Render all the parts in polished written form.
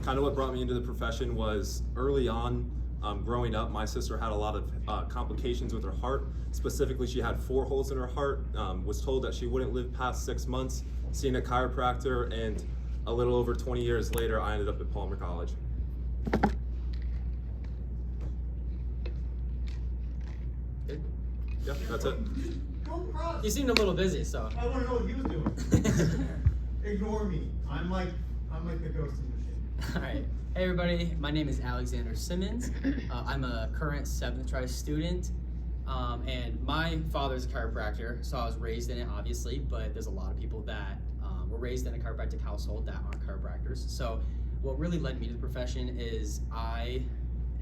kind of what brought me into the profession was early on, growing up, my sister had a lot of complications with her heart. Specifically, she had 4 holes in her heart, was told that she wouldn't live past 6 months, seeing a chiropractor, and a little over 20 years later, I ended up at Palmer College. Yeah, that's it. You seemed a little busy, so. I want to know what he was doing. Ignore me. I'm like the ghost in the machine. All right. Hey everybody, my name is Alexander Simmons. I'm a current 7th try student, and my father's a chiropractor, so I was raised in it, obviously. But there's a lot of people that were raised in a chiropractic household that aren't chiropractors. So what really led me to the profession is I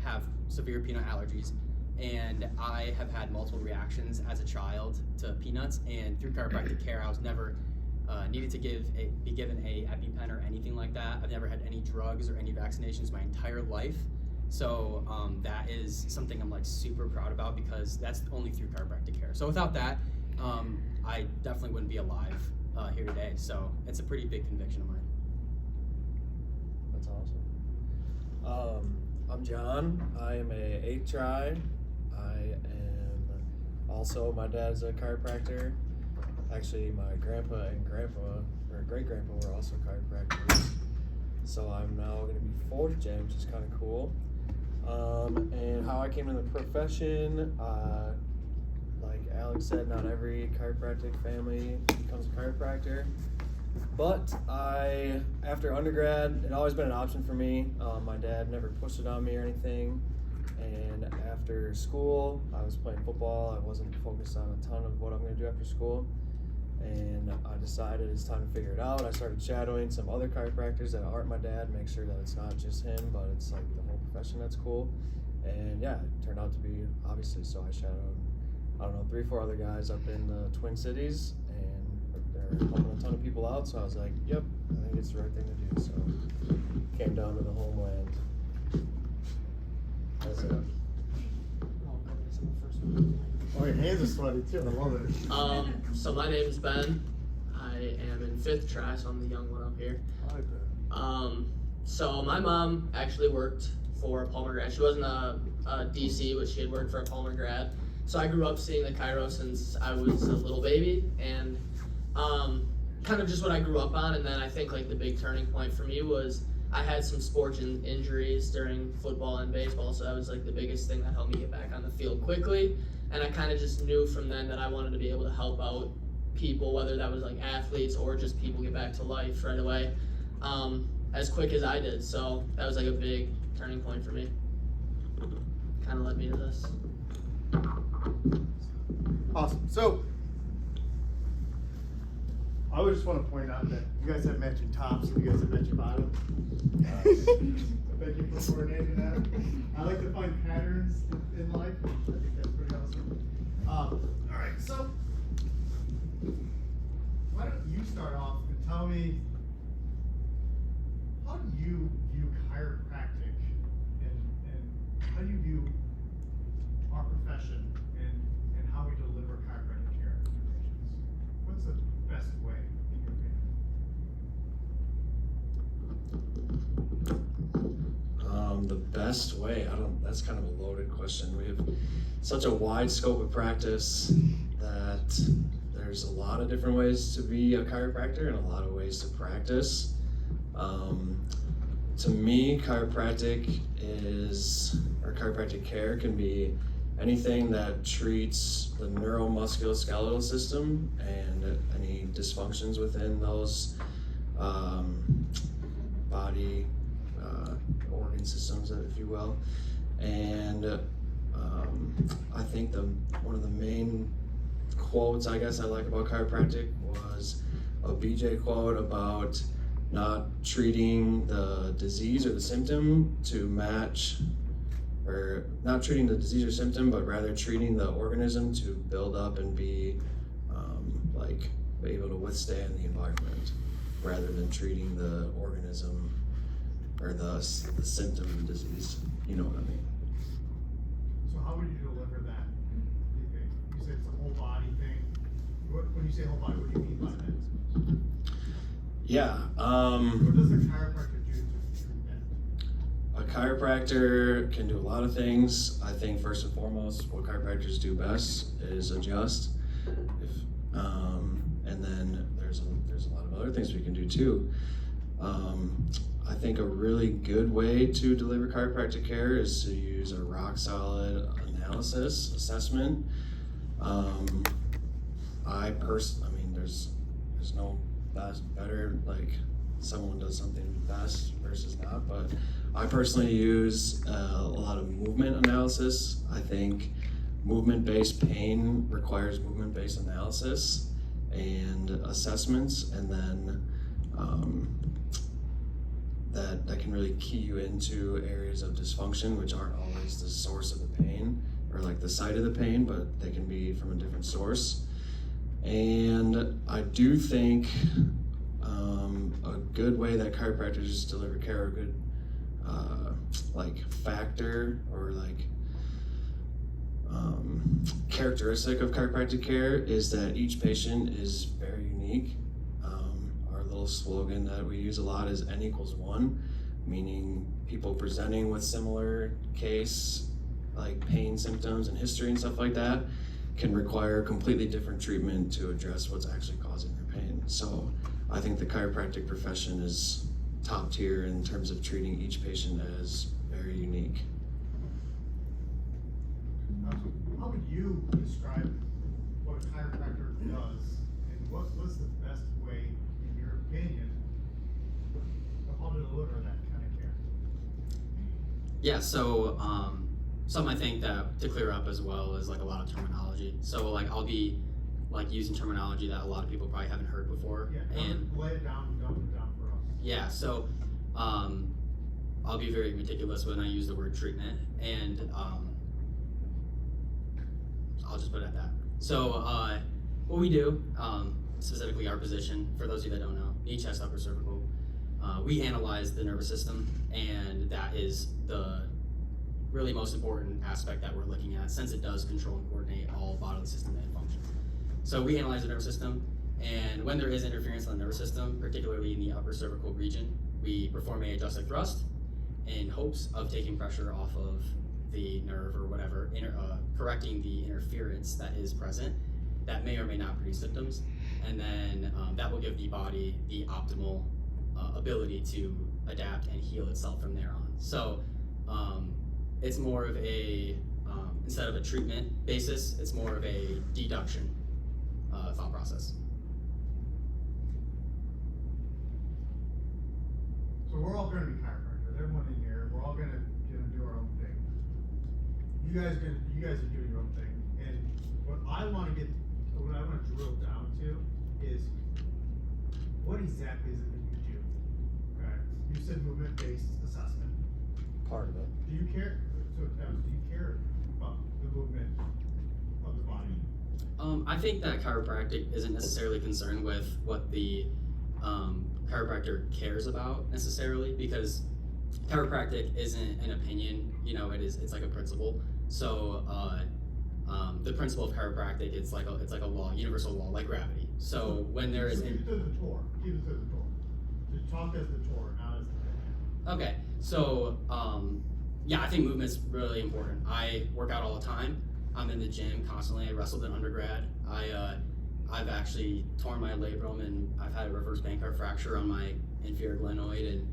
have severe peanut allergies. And I have had multiple reactions as a child to peanuts, and through chiropractic care, I was never needed to be given a EpiPen or anything like that. I've never had any drugs or any vaccinations my entire life. So that is something I'm like super proud about, because that's only through chiropractic care. So without that, I definitely wouldn't be alive here today. So it's a pretty big conviction of mine. That's awesome. I'm John. I am a 8th try. I am also, my dad's a chiropractor. Actually, my grandpa and great-grandpa were also chiropractors. So I'm now going to be 4th gen, which is kind of cool. And how I came to the profession, like Alex said, not every chiropractic family becomes a chiropractor. But after undergrad, it always been an option for me. My dad never pushed it on me or anything. And after school, I was playing football. I wasn't focused on a ton of what I'm going to do after school. And I decided it's time to figure it out. I started shadowing some other chiropractors that aren't my dad, make sure that it's not just him, but it's like the whole profession that's cool. And yeah, it turned out to be, obviously, so I shadowed, 3-4 other guys up in the Twin Cities, and they're helping a ton of people out. So I was like, yep, I think it's the right thing to do. So came down to the homeland. That's it. Oh, your hands are sweaty too. I love it. So my name is Ben. I am in 5th try, so I'm the young one up here. I like that. So my mom actually worked for Palmer grad. She wasn't a DC, but she had worked for a Palmer grad. So I grew up seeing the chiro since I was a little baby, and kind of just what I grew up on. And then I think like the big turning point for me was I had some sports injuries during football and baseball, so that was like the biggest thing that helped me get back on the field quickly. And I kind of just knew from then that I wanted to be able to help out people, whether that was like athletes or just people get back to life right away, as quick as I did. So that was like a big turning point for me. Kind of led me to this. Awesome. So I would just want to point out that you guys have mentioned tops and you guys have mentioned bottoms. Thank you for coordinating that. I like to find patterns in life. I think that's pretty awesome. All right, so why don't you start off and tell me, how do you view chiropractic and how do you view our profession and how we deliver chiropractic care to patients? What's the best way in your opinion? The best way, that's kind of a loaded question. We have such a wide scope of practice that there's a lot of different ways to be a chiropractor and a lot of ways to practice. To me, chiropractic care can be anything that treats the neuromusculoskeletal system and any dysfunctions within those body organ systems, if you will. And I think one of the main quotes I guess I like about chiropractic was a BJ quote about not treating the disease or the symptom to match, or not treating the disease or symptom, but rather treating the organism to build up and be able to withstand the environment, rather than treating the organism or the symptom of the disease. You know what I mean? So how would you deliver that? You think? You said it's a whole body thing. When you say whole body, what do you mean by that? Yeah. What does a chiropractor do to treat that? chiropractor can do a lot of things. I think first and foremost, what chiropractors do best is adjust. And then there's a lot of other things we can do too. I think a really good way to deliver chiropractic care is to use a rock solid analysis assessment. There's no better, like someone does something best versus not, but I personally use a lot of movement analysis. I think movement-based pain requires movement-based analysis and assessments, and then that can really key you into areas of dysfunction, which aren't always the source of the pain or like the site of the pain, but they can be from a different source. And I do think a good way that chiropractors deliver care, a good factor or characteristic of chiropractic care is that each patient is very unique. Our little slogan that we use a lot is N equals 1, meaning people presenting with similar case, like pain symptoms and history and stuff like that, can require completely different treatment to address what's actually causing their pain. So I think the chiropractic profession is top tier in terms of treating each patient as very unique. How would you describe what a chiropractor does, and what's the best way, in your opinion, of how to deliver that kind of care? Yeah, so something I think that to clear up as well is like a lot of terminology. So like I'll be like using terminology that a lot of people probably haven't heard before. Yeah, And lay it down, dump it down for us. yeah, so I'll be very meticulous when I use the word treatment, and I'll just put it at that. So what we do, specifically our position, for those of you that don't know, knee, chest, upper cervical, we analyze the nervous system, and that is the really most important aspect that we're looking at, since it does control and coordinate all bodily system and functions. So we analyze the nervous system, and when there is interference in the nervous system, particularly in the upper cervical region, we perform a adjusted thrust in hopes of taking pressure off of the nerve or whatever, correcting the interference that is present that may or may not produce symptoms, and then that will give the body the optimal ability to adapt and heal itself from there on. So it's more of a, instead of a treatment basis, it's more of a deduction thought process. So we're all going to be chiropractors. Everyone in here, we're all going to do our own thing. You guys are doing your own thing, and what I want to drill down to is what exactly is it that you do? Okay, you said movement-based assessment. Part of it. Do you care? So do you care about the movement of the body? I think that chiropractic isn't necessarily concerned with what the chiropractor cares about necessarily, because chiropractic isn't an opinion, it's like a principle. So the principle of chiropractic, it's like a law, universal law, like gravity. So when there is Keep it to the tour. Just talk as the tour, not as the opinion. Okay, so yeah, I think movement's really important. I work out all the time. I'm in the gym constantly. I wrestled in undergrad. I've actually torn my labrum, and I've had a reverse pancreas fracture on my inferior glenoid, and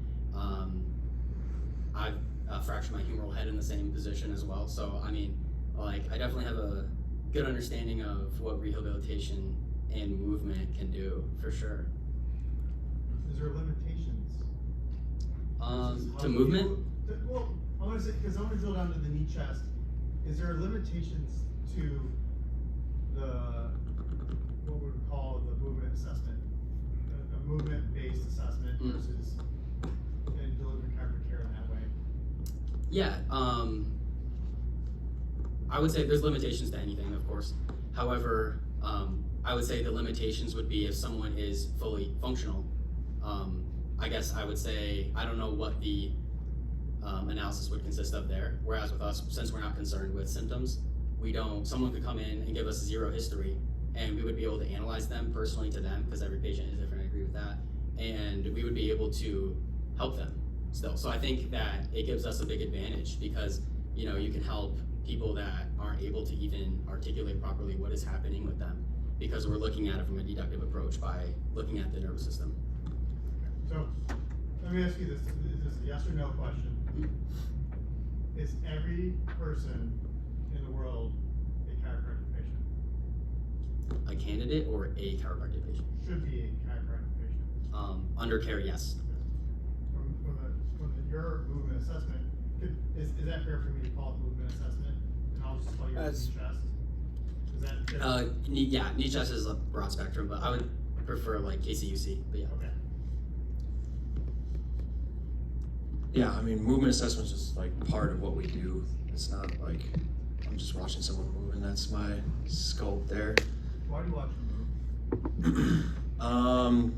I've fractured my humeral head in the same position as well. So I mean, I definitely have a good understanding of what rehabilitation and movement can do, for sure. Is there limitations? To movement? Well, I want to say, because I want to drill down to the knee chest. Is there limitations to what we would call the movement assessment, a movement-based assessment versus delivering chiropractic care in that way? Yeah, I would say there's limitations to anything, of course. However, I would say the limitations would be if someone is fully functional. I guess I would say, I don't know what the analysis would consist of there. Whereas with us, since we're not concerned with symptoms, someone could come in and give us zero history, and we would be able to analyze them personally to them, because every patient is different, I agree with that. And we would be able to help them. still. So I think that it gives us a big advantage because, you know, you can help people that aren't able to even articulate properly what is happening with them because we're looking at it from a deductive approach by looking at the nervous system. So, let me ask you this, is this a yes or no question? Is every person in the world a chiropractic patient? A candidate or a chiropractic patient? Should be a chiropractic patient. Under care, yes. From your movement assessment, is that fair for me to call it movement assessment? And I'll just call you knee chest? Is that Yeah, knee chest is a broad spectrum, but I would prefer like KCUC, but yeah. Okay. Yeah, I mean, movement assessment is just like part of what we do. It's not like I'm just watching someone move and that's my scope there. Why do you watch them move?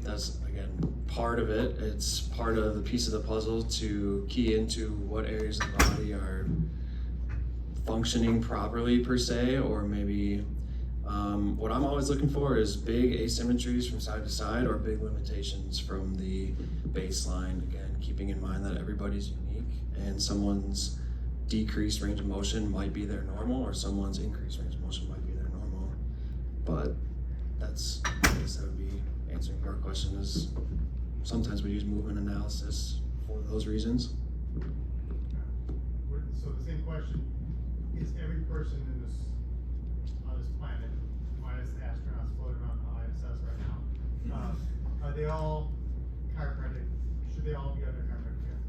That's again part of it. It's part of the piece of the puzzle to key into what areas of the body are functioning properly per se, or maybe what I'm always looking for is big asymmetries from side to side or big limitations from the baseline. Again, keeping in mind that everybody's unique and someone's decreased range of motion might be their normal or someone's increased range of motion might be their normal. But that's, I guess that would be answering your question is sometimes we use movement analysis for those reasons. So the same question, is every person in this, on this planet, minus the astronauts floating around the ISS right now, are they all chiropractic? Should they all be under chiropractic care?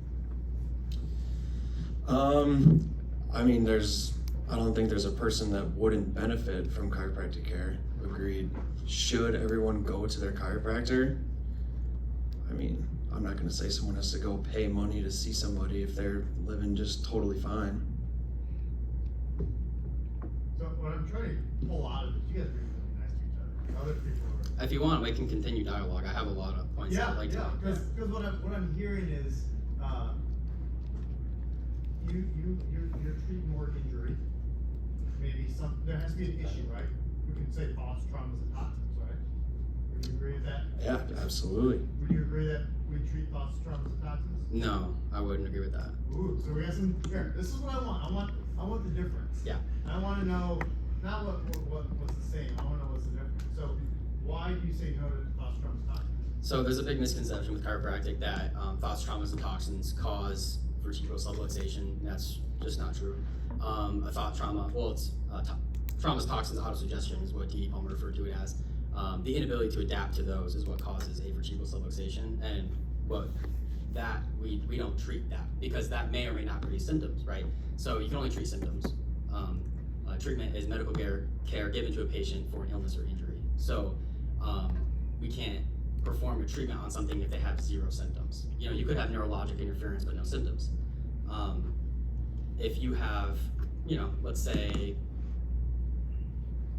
I mean, I don't think there's a person that wouldn't benefit from chiropractic care. Agreed. Should everyone go to their chiropractor? I mean, I'm not gonna say someone has to go pay money to see somebody if they're living just totally fine. So what I'm trying to pull out of it, you guys are being really nice to each other. Other people are. If you want, we can continue dialogue. I have a lot of points I'd like to make. Because what I'm hearing is, you're treating more injury. Maybe there has to be an issue, right? We can say thoughts, traumas, and toxins, right? Would you agree with that? Yeah, absolutely. Would you agree that we treat thoughts, traumas, and toxins? No, I wouldn't agree with that. Ooh, so we got some, here, this is what I want. I want the difference. Yeah. I wanna know, not what's the same, I wanna know what's the difference. So why do you say no to thoughts, traumas, toxins? So there's a big misconception with chiropractic that thoughts, traumas, and toxins cause vertebral subluxation. That's just not true. A thought trauma, well, it's traumas, toxins, autosuggestion is what D. Palmer referred to it as. The inability to adapt to those is what causes a vertebral subluxation, and that we don't treat that because that may or may not produce symptoms, right? So you can only treat symptoms. Treatment is medical care given to a patient for an illness or injury. So we can't perform a treatment on something if they have zero symptoms. You know, you could have neurologic interference but no symptoms. If you have, you know, let's say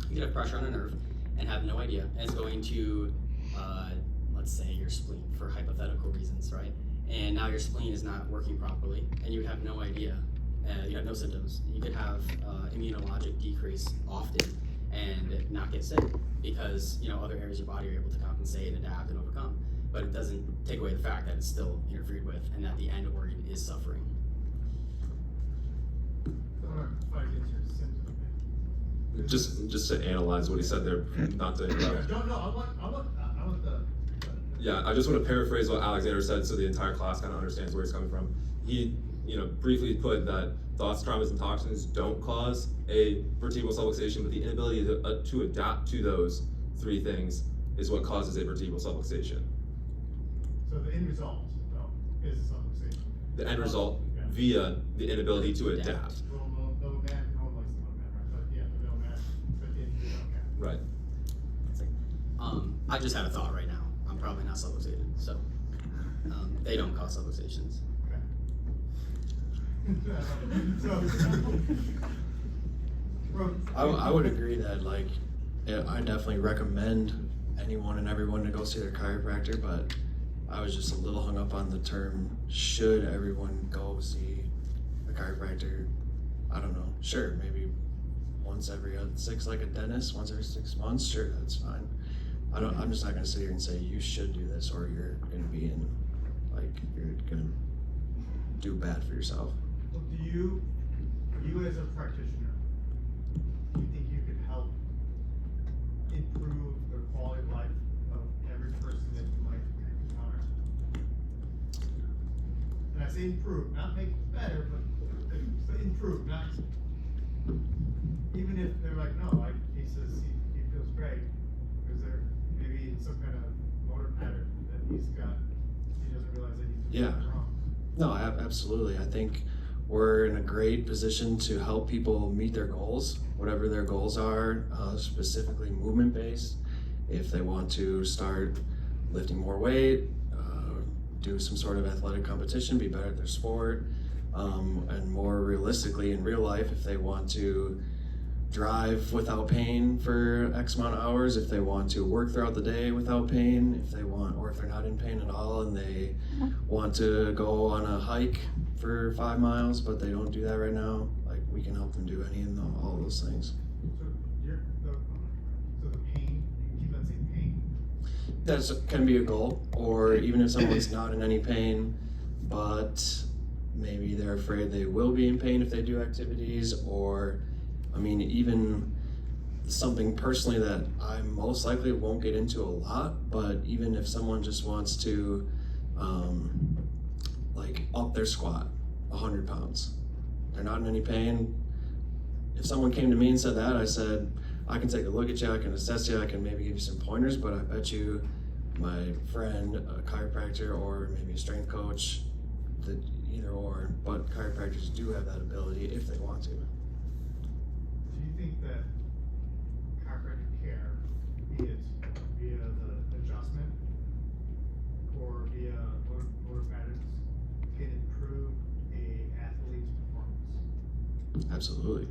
you could have pressure on a nerve and have no idea, and it's going to, let's say your spleen for hypothetical reasons, right? And now your spleen is not working properly and you have no idea, you have no symptoms. You could have immunologic decrease often and not get sick because, you know, other areas of your body are able to compensate, adapt, and overcome. But it doesn't take away the fact that it's still interfered with and that the end organ is suffering. I wanna fight against your symptom. Just to analyze what he said there, not to interrupt. No, I want the. Yeah, I just want to paraphrase what Alexander said so the entire class kind of understands where he's coming from. He, briefly put that thoughts, traumas, and toxins don't cause a vertebral subluxation, but the inability to adapt to those three things is what causes a vertebral subluxation. So the end result, though, is a subluxation. The end result via the inability to adapt. Little man, no one likes the little man, right? But yeah, the little man, but the injury, okay. Right. It's like, I just had a thought right now. I'm probably not subluxated, so they don't cause subluxations. I would agree that I definitely recommend anyone and everyone to go see their chiropractor, but I was just a little hung up on the term, should everyone go see a chiropractor? I don't know, sure, maybe once every six, like a dentist, once every 6 months, sure, that's fine. I'm just not gonna sit here and say you should do this or you're gonna be in, you're gonna do bad for yourself. Well, do you as a practitioner, do you think you could help improve the quality of life of every person that you might encounter? And I say improve, not make it better, but improve, not, even if they're like, no, he says he feels great, is there maybe some kind of motor pattern that he's got, he doesn't realize that he's doing something wrong? No, absolutely. I think we're in a great position to help people meet their goals, whatever their goals are, specifically movement based. If they want to start lifting more weight, do some sort of athletic competition, be better at their sport, and more realistically in real life, if they want to drive without pain for X amount of hours, if they want to work throughout the day without pain, if they want, or if they're not in pain at all and they want to go on a hike for 5 miles, but they don't do that right now, like we can help them do any and all those things. So the pain, you keep on saying pain. That can be a goal, or even if someone's not in any pain, but maybe they're afraid they will be in pain if they do activities, or I mean, even something personally that I most likely won't get into a lot, but even if someone just wants to like up their squat 100 pounds, they're not in any pain. If someone came to me and said that, I said, I can take a look at you, I can assess you, I can maybe give you some pointers, but I bet you my friend, a chiropractor, or maybe a strength coach, either or, but chiropractors do have that ability if they want to. Do you think that chiropractic care, be it via the adjustment or via motor patterns, can improve a athlete's performance? Absolutely.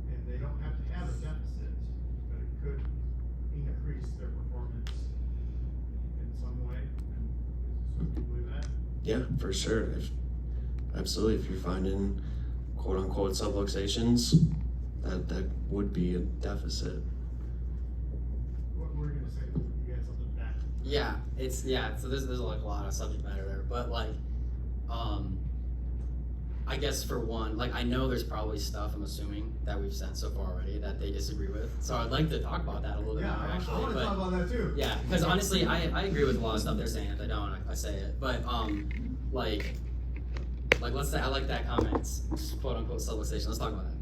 And they don't have to have a deficit, but it could increase their performance in some way. And so do you believe that? Yeah, for sure. Absolutely. If you're finding quote unquote subluxations, that would be a deficit. What were you gonna say? You had something back? So there's like a lot of subject matter there, but like, I guess for one, like I know there's probably stuff, I'm assuming, that we've said so far already that they disagree with. So I'd like to talk about that a little bit more I actually. want to talk about that too. Yeah, because honestly, I agree with a lot of stuff they're saying. If they don't, I say it. But like let's say I like that comment, quote unquote subluxation. Let's talk about that.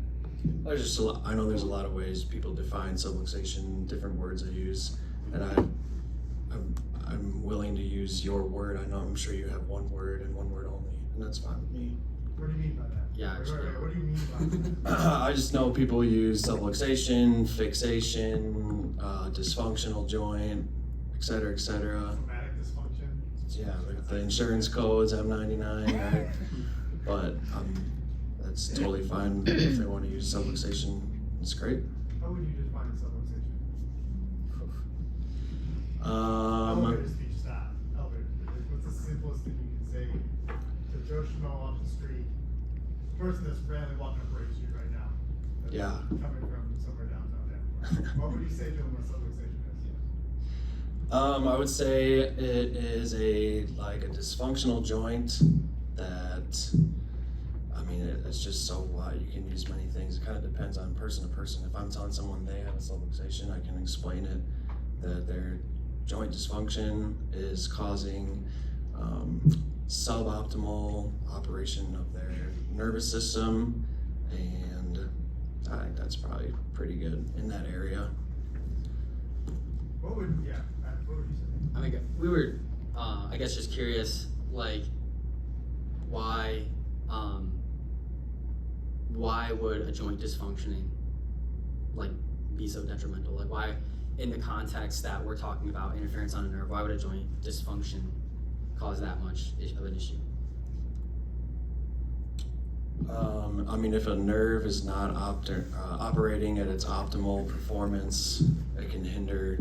There's just I know there's a lot of ways people define subluxation, different words they use, and I'm willing to use your word. I'm sure you have one word and one word only, and that's fine with me. What do you mean by that? Yeah, actually. What do you mean by that? I just know people use subluxation, fixation, dysfunctional joint, etc., etc. Somatic dysfunction. Yeah, like the insurance codes M99, right? But that's totally fine if they want to use subluxation. It's great. How would you define subluxation? Elevator speech, stop. Elevator. What's the simplest thing you can say to Joe Schmo off the street? The person that's randomly walking up Ray Street right now. That's Yeah. Coming from somewhere downtown Denver. What would you say to him what subluxation is? I would say it is a dysfunctional joint that, I mean, it's just so wide. You can use many things. It kind of depends on person to person. If I'm telling someone they have a subluxation, I can explain it that their joint dysfunction is causing suboptimal operation of their nervous system, and I think that's probably pretty good in that area. What would you say? I mean, we were, I guess, just curious, like, why would a joint dysfunctioning, like, be so detrimental? Like, why, in the context that we're talking about interference on a nerve, why would a joint dysfunction cause that much of an issue? I mean, if a nerve is not operating at its optimal performance, it can hinder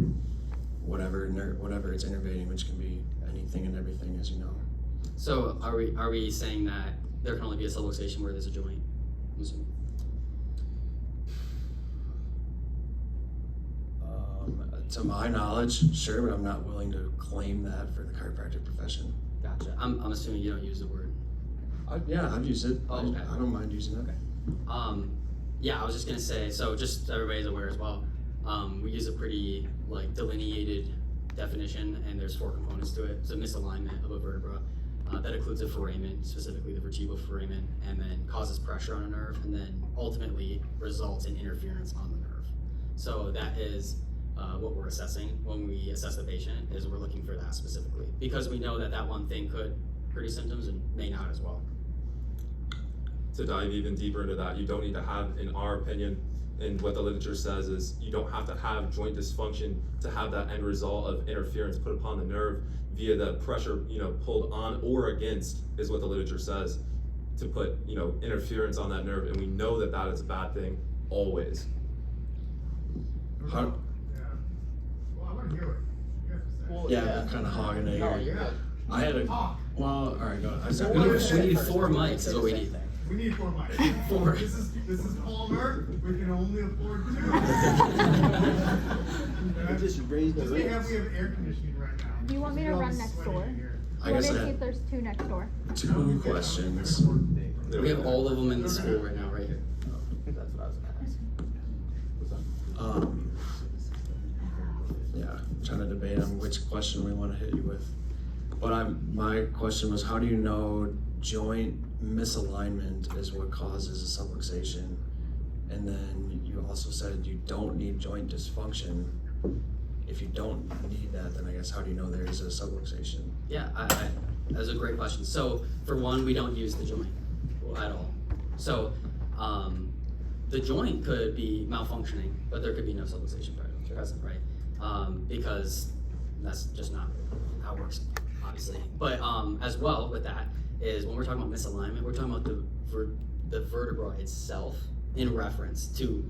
whatever it's innervating, which can be anything and everything, as you know. So are we saying that there can only be a subluxation where there's a joint? I'm assuming. To my knowledge, sure, but I'm not willing to claim that for the chiropractic profession. Gotcha. I'm assuming you don't use the word. Yeah, I've used it. Oh, okay. I don't mind using it. Okay. Yeah, I was just gonna say, so just so everybody's aware as well, we use a pretty like delineated definition, and there's 4 components to it. It's a misalignment of a vertebra. That includes a foramen, specifically the vertebral foramen, and then causes pressure on a nerve, and then ultimately results in interference on the nerve. So that is what we're assessing when we assess the patient, is we're looking for that specifically, because we know that that one thing could produce symptoms and may not as well. To dive even deeper into that, you don't need to have, in our opinion, and what the literature says is you don't have to have joint dysfunction to have that end result of interference put upon the nerve via the pressure, pulled on or against, is what the literature says, to put, interference on that nerve, and we know that that is a bad thing always. How, Yeah. Well, I want to hear what you have to say. Well, yeah, I'm kind of hogging it No, here. you're good. I had a, Talk. well, all right, go ahead. We need 4 mics is what we need. We need 4 mics. 4. This is Palmer. We can only afford 2. Just raise the We rates. have air conditioning right now. Do you want me to We're all run next sweating door? in here. I Want guess me I to see if had there's 2 next door? 2 questions. We have all of them in the school right now, right here. That's what I was gonna ask. Yeah, trying to debate on which question we want to hit you with. But my question was, how do you know joint misalignment is what causes a subluxation? And then you also said you don't need joint dysfunction. If you don't need that, then I guess how do you know there is a subluxation? Yeah, that's a great question. So for one, we don't use the joint at all. So the joint could be malfunctioning, but there could be no subluxation present, right? Because that's just not how it works, obviously. But as well with that is when we're talking about misalignment, we're talking about the vertebra itself in reference to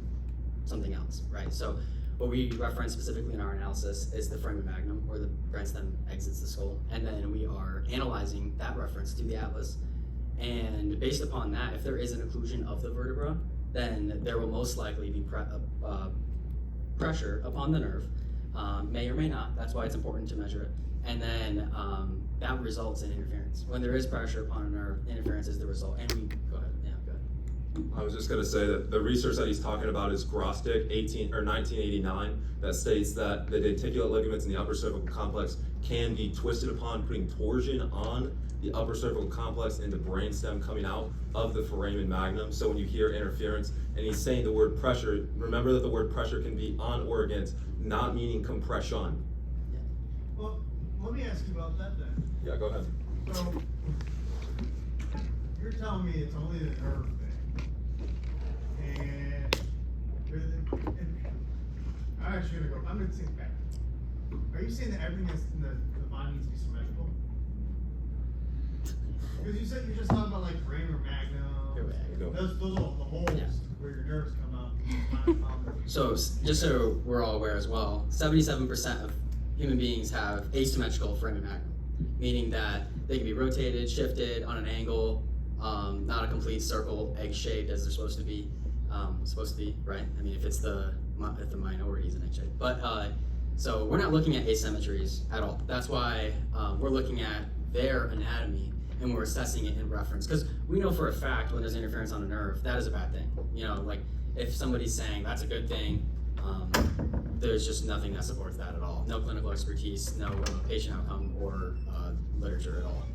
something else, right? So what we reference specifically in our analysis is the foramen magnum, where the brainstem exits the skull, and then we are analyzing that reference to the atlas. And based upon that, if there is an occlusion of the vertebra, then there will most likely be pressure upon the nerve, may or may not. That's why it's important to measure it. And then that results in interference. When there is pressure upon a nerve, interference is the result. And we go ahead. Yeah, go ahead. I was just going to say that the research that he's talking about is Grostic, 1989, that states that the denticulate ligaments in the upper cervical complex can be twisted upon, putting torsion on the upper cervical complex and the brainstem coming out of the foramen magnum. So when you hear interference, and he's saying the word pressure, remember that the word pressure can be on or against, not meaning compression. Well, let me ask you about that then. Yeah, go ahead. So, you're telling me it's only the nerve thing, and I'm actually I'm gonna think back. Are you saying that everything in the body needs to be symmetrical? Because you said you're just talking about like foramen magnum. Those are the holes where your nerves come out. So just so we're all aware as well, 77% of human beings have asymmetrical foramen magnum, meaning that they can be rotated, shifted on an angle, not a complete circle, egg-shaped as they're supposed to be, right? I mean, if the minority is an egg-shaped. But so we're not looking at asymmetries at all. That's why we're looking at their anatomy and we're assessing it in reference. Because we know for a fact when there's interference on a nerve, that is a bad thing. Like if somebody's saying that's a good thing, there's just nothing that supports that at all. No clinical expertise, no patient outcome or literature at all.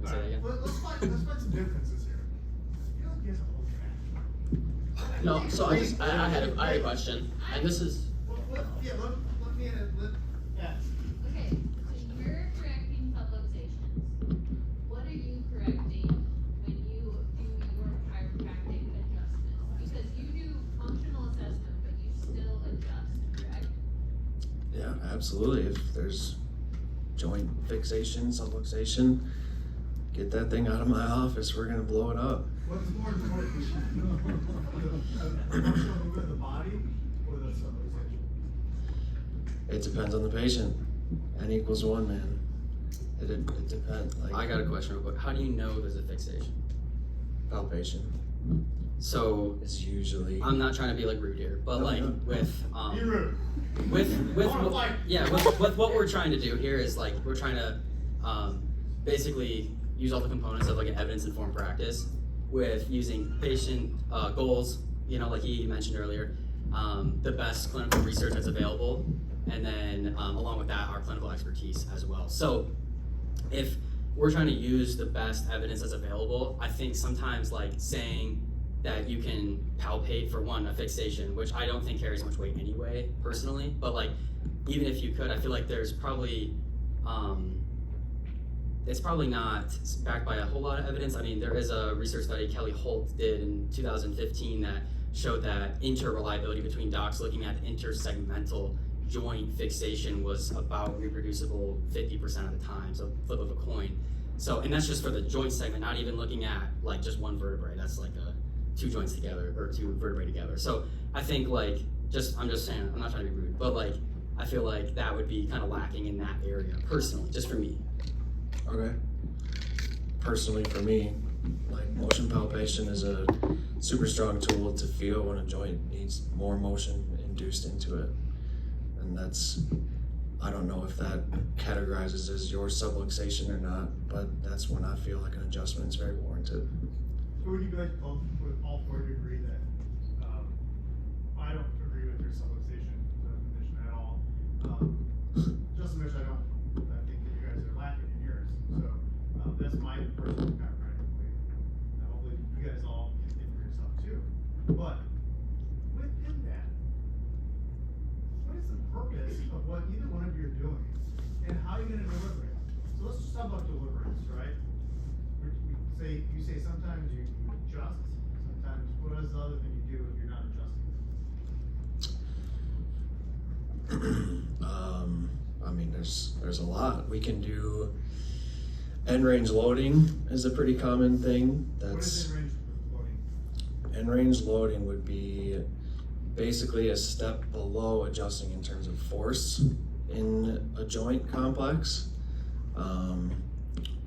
Say that again? Let's find some differences here. You don't get a whole track. No, so I had a question, and this is Let me yes. Okay, so you're correcting subluxations. What are you correcting when you do your chiropractic adjustments? Because you do functional assessment, but you still adjust, correct? Yeah, absolutely. If there's joint fixation, subluxation, get that thing out of my office. We're gonna blow it up. What's more important? The functional movement of the body or the subluxation? It depends on the patient. N=1, man. It depends. Like I got a question real quick. How do you know there's a fixation? palpation. So Is usually. I'm not trying to be like rude here, but like no. with Be rude. with I wanna fight. with what we're trying to do here is like we're trying to basically use all the components of like an evidence-informed practice with using patient goals, you know, like he mentioned earlier, the best clinical research that's available, and then along with that, our clinical expertise as well. So if we're trying to use the best evidence that's available, I think sometimes like saying that you can palpate for one, a fixation, which I don't think carries much weight anyway, personally, but like, even if you could, I feel like there's probably, it's probably not backed by a whole lot of evidence. I mean, there is a research study Kelly Holt did in 2015 that showed that interreliability between docs looking at intersegmental joint fixation was about reproducible 50% of the time, so flip of a coin. So, and that's just for the joint segment, not even looking at like just one vertebrae. That's like two joints together or two vertebrae together. So I think like, I'm just saying, I'm not trying to be rude, but like, I feel like that would be kind of lacking in that area, personally, just for me. Okay. Personally, for me, like motion palpation is a super strong tool to feel when a joint needs more motion induced into it. And that's, I don't know if that categorizes as your subluxation or not, but that's when I feel like an adjustment is very warranted. So would you be like, would all four of you agree that, I don't agree with your subluxation definition at all. Just as much I think that you guys are lacking in yours. So, that's my personal chiropractic belief. And hopefully you guys all can think for yourself too. But within that, what is the purpose of what either one of you are doing? And how are you gonna deliver it? So let's just talk about deliverance, right? You say sometimes you adjust, sometimes what is the other thing you do if you're not adjusting? I mean, there's a lot. We can do end range loading is a pretty common thing. What is in-range loading? End range loading would be basically a step below adjusting in terms of force in a joint complex.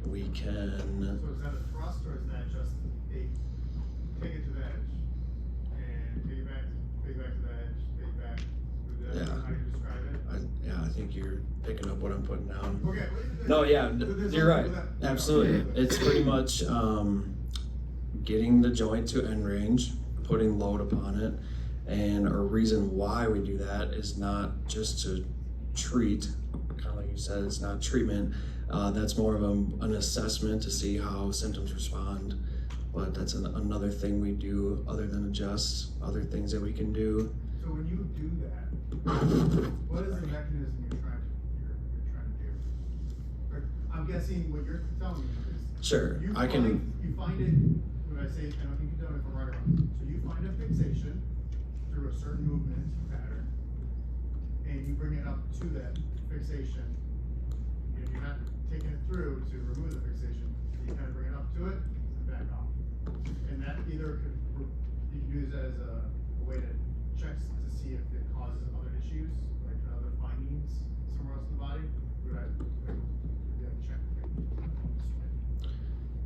We can. So is that a thrust or is that just take it to the edge and take it back to the edge, take it back to the edge? Yeah. How do you describe it? I think you're picking up what I'm putting down. Okay. No, yeah, you're right. Absolutely. It's pretty much getting the joint to end range, putting load upon it, and a reason why we do that is not just to treat, kind of like you said, it's not treatment. That's more of an assessment to see how symptoms respond. But that's another thing we do other than adjust, other things that we can do. So when you do that, what is the mechanism you're trying to do? Or I'm guessing what you're telling me is Sure, you I can. find it, when I say, I don't think you tell me if I'm right or wrong. So you find a fixation through a certain movement pattern, and you bring it up to that fixation. You're not taking it through to remove the fixation. You kind of bring it up to it and back off. And that either you can use it as a way to check to see if it causes other issues, like other findings somewhere else in the body. Would I check?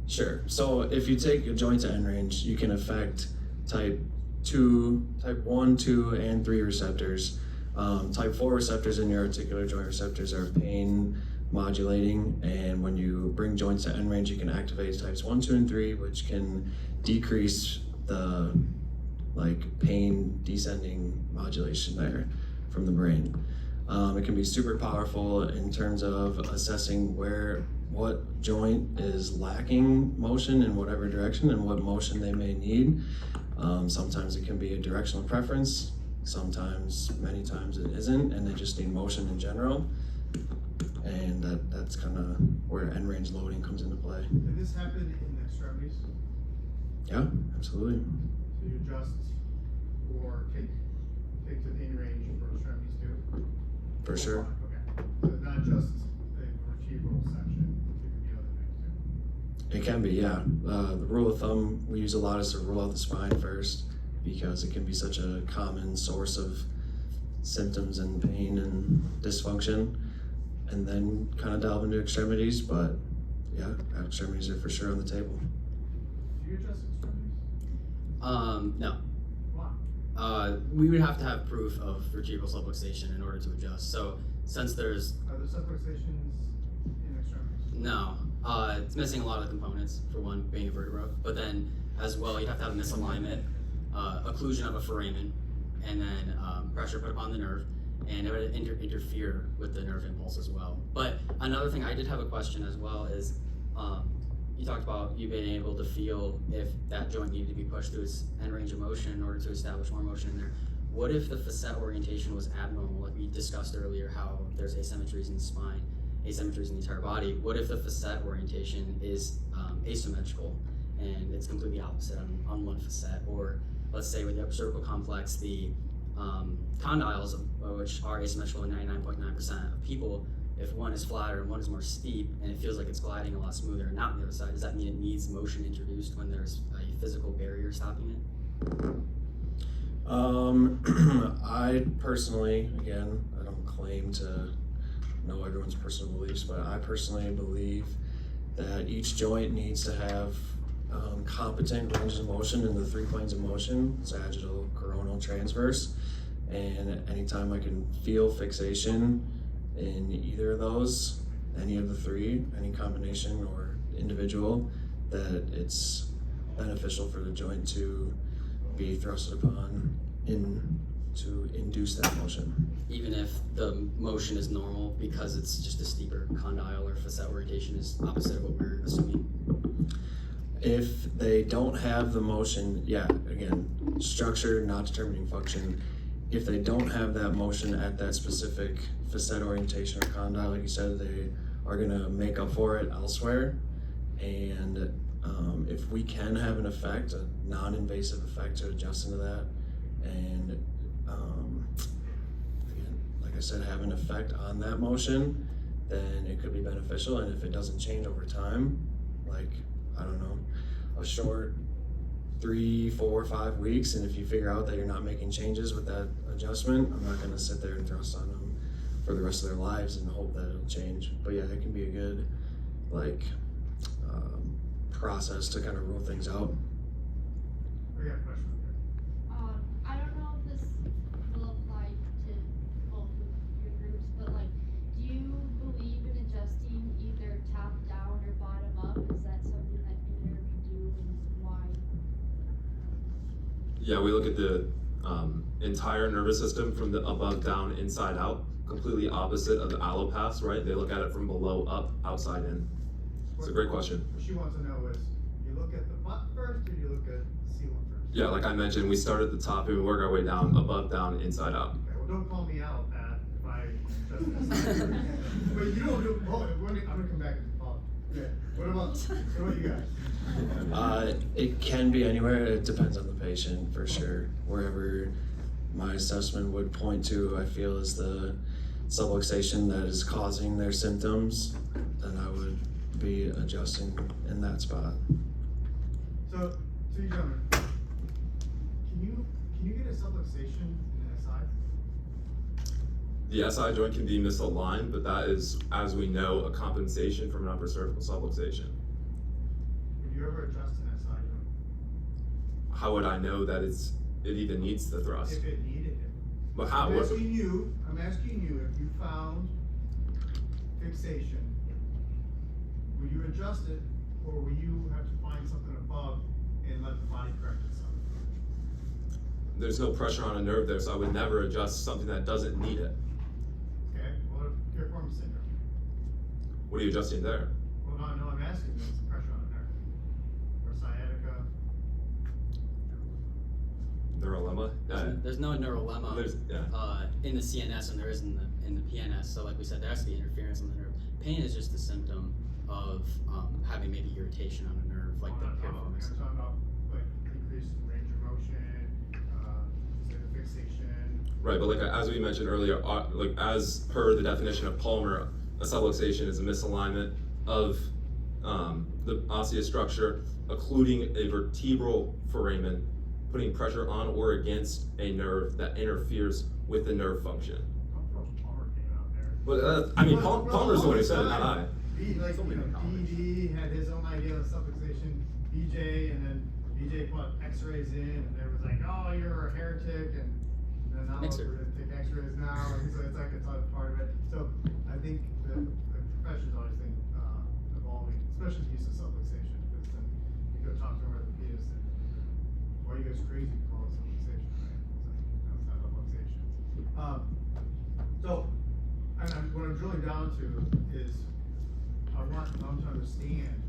Sure. So if you take a joint to end range, you can affect type 1, 2, and 3 receptors. Type 4 receptors in your articular joint receptors are pain modulating, and when you bring joints to end range, you can activate types 1, 2, and 3, which can decrease the pain descending modulation there from the brain. It can be super powerful in terms of assessing what joint is lacking motion in whatever direction and what motion they may need. Sometimes it can be a directional preference, sometimes, many times it isn't, and they just need motion in general. And that's kind of where end range loading comes into play. Did this happen in the extremities? Yeah, absolutely. So you adjust or take to the in range for extremities too? For sure. Okay. So not just the vertebral section, it could be other things too. It can be, yeah. The rule of thumb we use a lot is to rule out the spine first, because it can be such a common source of symptoms and pain and dysfunction, and then kind of delve into extremities. But yeah, extremities are for sure on the table. Do you adjust extremities? No. Why? We would have to have proof of vertebral subluxation in order to adjust. So since there's Are there subluxations in extremities? no, it's missing a lot of the components, for one, being a vertebra, but then as well, you'd have to have misalignment, occlusion of a foramen, and then pressure put upon the nerve, and it would interfere with the nerve impulse as well. But another thing, I did have a question as well, is you talked about you being able to feel if that joint needed to be pushed through its end range of motion in order to establish more motion in there. What if the facet orientation was abnormal, like we discussed earlier, how there's asymmetries in the spine, asymmetries in the entire body? What if the facet orientation is asymmetrical and it's completely opposite on one facet? Or let's say with the upper cervical complex, the condyles, which are asymmetrical in 99.9% of people, if one is flatter and one is more steep and it feels like it's gliding a lot smoother and not on the other side, does that mean it needs motion introduced when there's a physical barrier stopping it? I personally, again, I don't claim to know everyone's personal beliefs, but I personally believe that each joint needs to have competent ranges of motion in the 3 planes of motion, sagittal, coronal, transverse. And anytime I can feel fixation in either of those, any of the three, any combination or individual, that it's beneficial for the joint to be thrusted upon to induce that motion. Even if the motion is normal because it's just a steeper condyle or facet orientation is opposite of what we're assuming? If they don't have the motion, yeah, again, structure not determining function. If they don't have that motion at that specific facet orientation or condyle, like you said, they are gonna make up for it elsewhere. And if we can have an effect, a non-invasive effect to adjust into that, and again, like I said, have an effect on that motion, then it could be beneficial. And if it doesn't change over time, like, I don't know, a short 3, 4, 5 weeks, and if you figure out that you're not making changes with that adjustment, I'm not gonna sit there and thrust on them for the rest of their lives and hope that it'll change. But yeah, it can be a good, like, process to kind of rule things out. We got a question here. I don't know if this will apply to both of your groups, but like, do you believe in adjusting either top down or bottom up? Is that something that either of you do, and why? Yeah, we look at the entire nervous system from the above down, inside out, completely opposite of the allopaths, right? They look at it from below up, outside in. It's a great question. What she wants to know is, you look at the butt first, or do you look at the ceiling first? Yeah, like I mentioned, we start at the top and we work our way down, above down, inside out. Okay, well, don't call me out, Pat, if I just this. But you don't do, hold on, I'm gonna come back and follow. Yeah, what about you guys? It can be anywhere. It depends on the patient, for sure. Wherever my assessment would point to, I feel, is the subluxation that is causing their symptoms, then I would be adjusting in that spot. So you gentlemen, can you get a subluxation in an SI? The SI joint can be misaligned, but that is, as we know, a compensation from an upper cervical subluxation. Would you ever adjust an SI joint? How would I know that it even needs the thrust? If it needed it. But how? I'm asking you if you found fixation, would you adjust it, or will you have to find something above and let the body correct itself? There's no pressure on a nerve there, so I would never adjust something that doesn't need it. Okay, well, piriformis syndrome. What are you adjusting there? Well, no, I'm asking, what's the pressure on a nerve? Or sciatica? Neurolemma? There's no neurolemma in the CNS, and there is in the PNS. So like we said, there has to be interference on the nerve. Pain is just a symptom of having maybe irritation on a nerve, like the piriformis. I'm talking about like increased range of motion, say the fixation. Right, but like as we mentioned earlier, like as per the definition of Palmer, a subluxation is a misalignment of the osseous structure, occluding a vertebral foramen, putting pressure on or against a nerve that interferes with the nerve function. Don't throw Palmer came out there. But I mean, Palmer's the one who said it, not I. DD had his own idea of subluxation, BJ, and then BJ put X-rays in, and everyone's like, "Oh, you're a heretic," and then now Mixer. we're gonna take X-rays now, and so it's like it's a part of it. So I think the profession's always evolving, especially the use of subluxation, because then you go talk to orthopedists, and why are you guys crazy to call it subluxation, right? It's like, no, it's not subluxation. So, what I'm drilling down to is, I want them to understand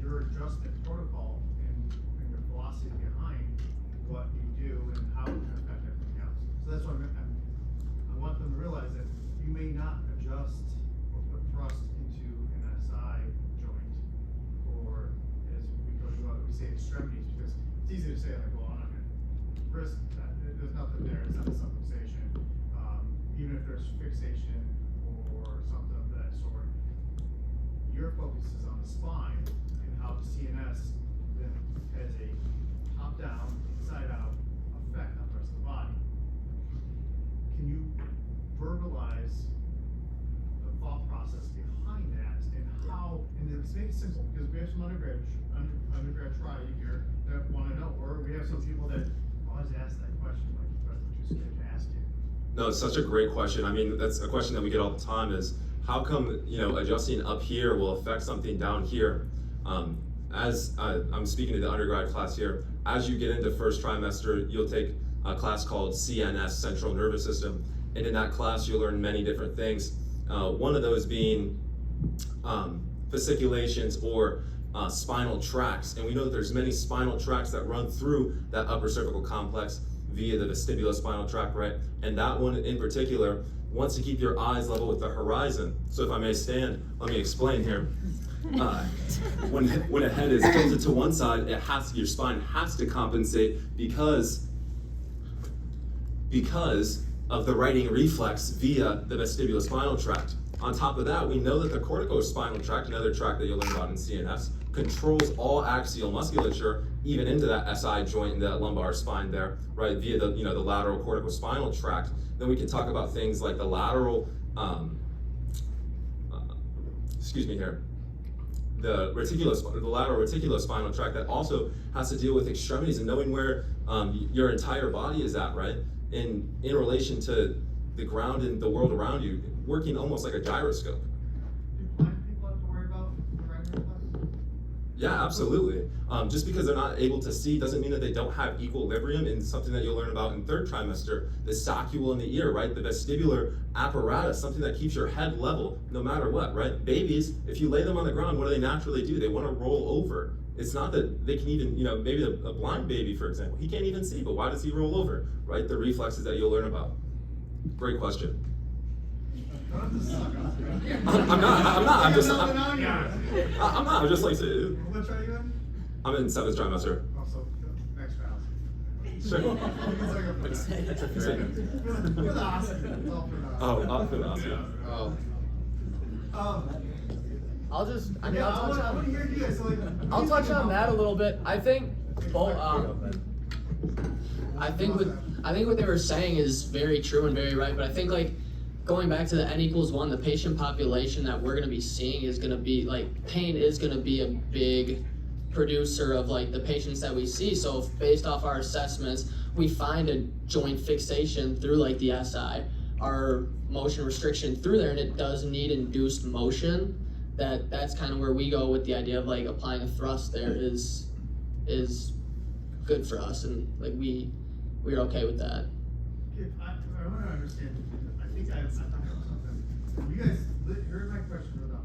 your adjustment protocol and your philosophy behind what you do and how it can affect everything else. So that's what I want them to realize that you may not adjust or put thrust into an SI joint, or as we say extremities, because it's easy to say like, well, I'm not gonna risk that. There's nothing there, it's not a subluxation. Even if there's fixation or something of that sort, your focus is on the spine and how the CNS then has a top-down, inside-out effect on the rest of the body. Can you verbalize the thought process behind that and how, and let's make it simple, because we have some undergrad try here that want to know, or we have some people that always ask that question, like, but too scared to ask you. No, it's such a great question. I mean, that's a question that we get all the time is, how come, adjusting up here will affect something down here? As I'm speaking to the undergrad class here, as you get into first trimester, you'll take a class called CNS, Central Nervous System. And in that class, you'll learn many different things. One of those being fasciculations or spinal tracts. And we know that there's many spinal tracts that run through that upper cervical complex via the vestibulospinal tract, right? And that one in particular wants to keep your eyes level with the horizon. So if I may stand, let me explain here. When a head is tilted to one side, your spine has to compensate because of the righting reflex via the vestibulospinal tract. On top of that, we know that the corticospinal tract, another tract that you'll learn about in CNS, controls all axial musculature, even into that SI joint and that lumbar spine there, right, via the the lateral corticospinal tract. Then we can talk about things like the lateral, the lateral reticulospinal tract that also has to deal with extremities and knowing where your entire body is at, right, in relation to the ground and the world around you, working almost like a gyroscope. Do blind people have to worry about primary reflex? Yeah, absolutely. Just because they're not able to see doesn't mean that they don't have equilibrium, in something that you'll learn about in third trimester, the saccule in the ear, right? The vestibular apparatus, something that keeps your head level no matter what, right? Babies, if you lay them on the ground, what do they naturally do? They want to roll over. It's not that they can even, maybe a blind baby, for example, he can't even see, but why does he roll over, right? The reflexes that you'll learn about. Great question. Don't have to suck up. I'm not, I'm just like, What try you in? I'm in 7th trimester. Also, next round. Sure. That's a threat. For the Oscar. It's all for the Oscar. Oh, for the Oscar. Oh. I'll just, I mean, Yeah, I'll touch I want to on, hear you guys. So, like, I'll touch on that a little bit. I think both, I think what they were saying is very true and very right, but I think going back to the N=1, the patient population that we're gonna be seeing is gonna be pain is gonna be a big producer of the patients that we see. So if based off our assessments, we find a joint fixation through the SI, our motion restriction through there, and it does need induced motion, that's kind of where we go with the idea of applying a thrust there is good for us, and we're okay with that. I want to understand. I think I have something. You guys, here's my question for them.